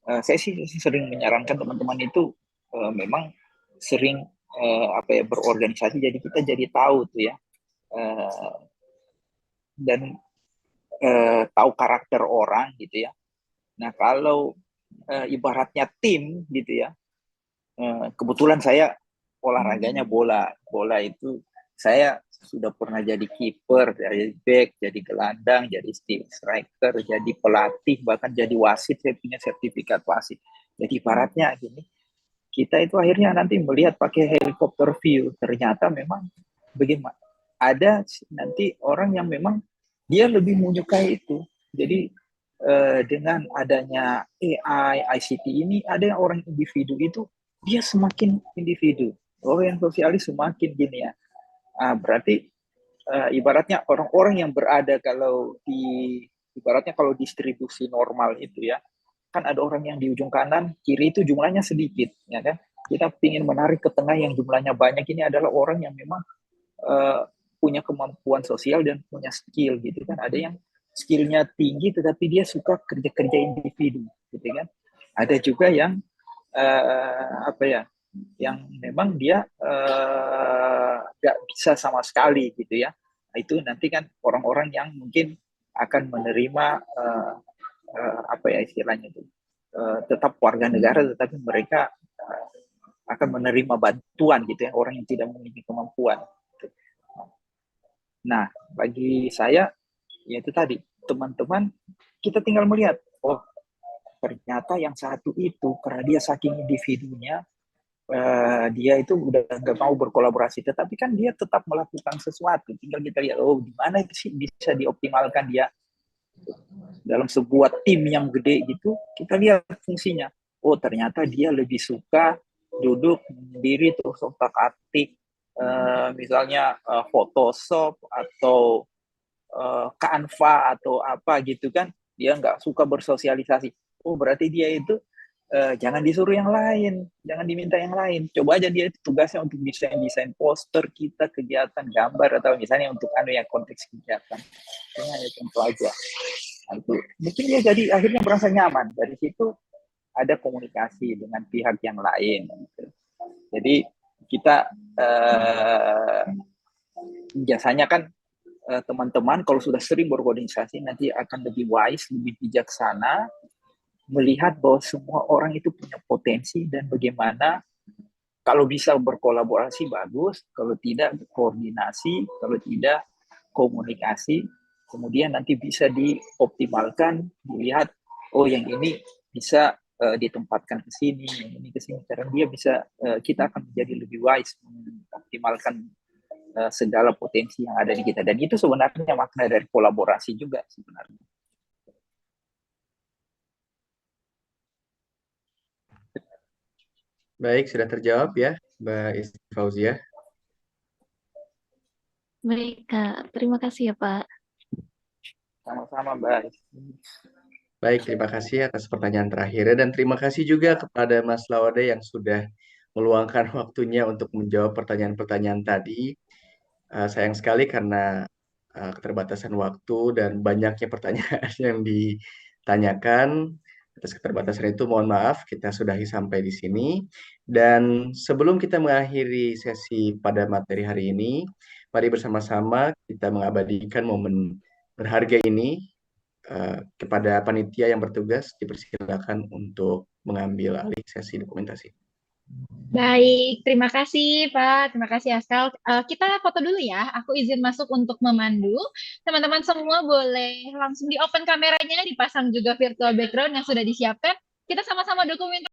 saya sih sering menyarankan teman-teman itu memang sering berorganisasi, jadi kita jadi tahu tuh ya, dan tahu karakter orang gitu ya. Nah, kalau ibaratnya tim gitu ya, kebetulan saya olahraganya bola itu saya sudah pernah jadi kiper, jadi back, jadi gelandang, jadi striker, jadi pelatih, bahkan jadi wasit. Saya punya sertifikat wasit. Jadi ibaratnya gini, kita itu akhirnya nanti melihat pakai helikopter view. Ternyata memang bagaimana, ada nanti orang yang memang dia lebih menyukai itu. Jadi dengan adanya AI, ICT ini, ada yang orang individu itu dia semakin individu, orang yang sosialis semakin gini ya. Berarti ibaratnya orang-orang yang berada ibaratnya kalau distribusi normal itu ya, kan ada orang yang di ujung kanan, kiri itu jumlahnya sedikit, ya kan? Kita ingin menarik ke tengah yang jumlahnya banyak, ini adalah orang yang memang punya kemampuan sosial dan punya skill gitu kan. Ada yang skillnya tinggi tetapi dia suka kerja-kerja individu gitu kan. Ada juga yang yang memang dia nggak bisa sama sekali gitu ya. Nah, itu nanti kan orang-orang yang mungkin akan menerima istilahnya itu tetap warga negara, tetapi mereka akan menerima bantuan gitu ya, orang yang tidak memiliki kemampuan. Nah, bagi saya ya itu tadi, teman-teman kita tinggal melihat, oh ternyata yang satu itu karena dia saking individunya, dia itu udah nggak mau berkolaborasi, tetapi kan dia tetap melakukan sesuatu. Tinggal kita lihat, oh di mana sih bisa dioptimalkan dia dalam sebuah tim yang gede gitu. Kita lihat fungsinya. Oh ternyata dia lebih suka duduk sendiri terus otak-atik, misalnya Photoshop atau Canva atau apa gitu kan. Dia nggak suka bersosialisasi. Oh berarti dia itu jangan disuruh yang lain, jangan diminta yang lain. Coba aja dia tugasnya untuk desain poster kita, kegiatan gambar, atau misalnya untuk yang konteks kegiatan. Ini hanya contoh aja. Nah, itu mungkin dia jadi akhirnya merasa nyaman. Dari situ ada komunikasi dengan pihak yang lain. Jadi kita biasanya kan teman-teman kalau sudah sering berorganisasi nanti akan lebih wise, lebih bijaksana, melihat bahwa semua orang itu punya potensi dan bagaimana kalau bisa berkolaborasi bagus, kalau tidak koordinasi, kalau tidak komunikasi, kemudian nanti bisa dioptimalkan, dilihat oh yang ini bisa ditempatkan ke sini, yang ini ke sini, karena dia bisa kita akan menjadi lebih wise mengoptimalkan segala potensi yang ada di kita, dan itu sebenarnya makna dari kolaborasi juga sebenarnya. Baik, sudah terjawab ya, Mbak Isti Fauzia. Baik, Kak. Terima kasih ya, Pak. Sama-sama, Mbak. Baik, terima kasih atas pertanyaan terakhirnya, dan terima kasih juga kepada Mas Laude yang sudah meluangkan waktunya untuk menjawab pertanyaan-pertanyaan tadi. Sayang sekali karena keterbatasan waktu dan banyaknya pertanyaan yang ditanyakan. Atas keterbatasan itu mohon maaf, kita sudahi sampai di sini. Dan sebelum kita mengakhiri sesi pada materi hari ini, mari bersama-sama kita mengabadikan momen berharga ini. Kepada panitia yang bertugas, dipersilakan untuk mengambil alih sesi dokumentasi. Baik, terima kasih Pak, terima kasih Askal. Kita foto dulu ya, aku izin masuk untuk memandu. Teman-teman semua boleh langsung di open kameranya, dipasang juga virtual background yang sudah disiapkan. Kita sama-sama dokumentasi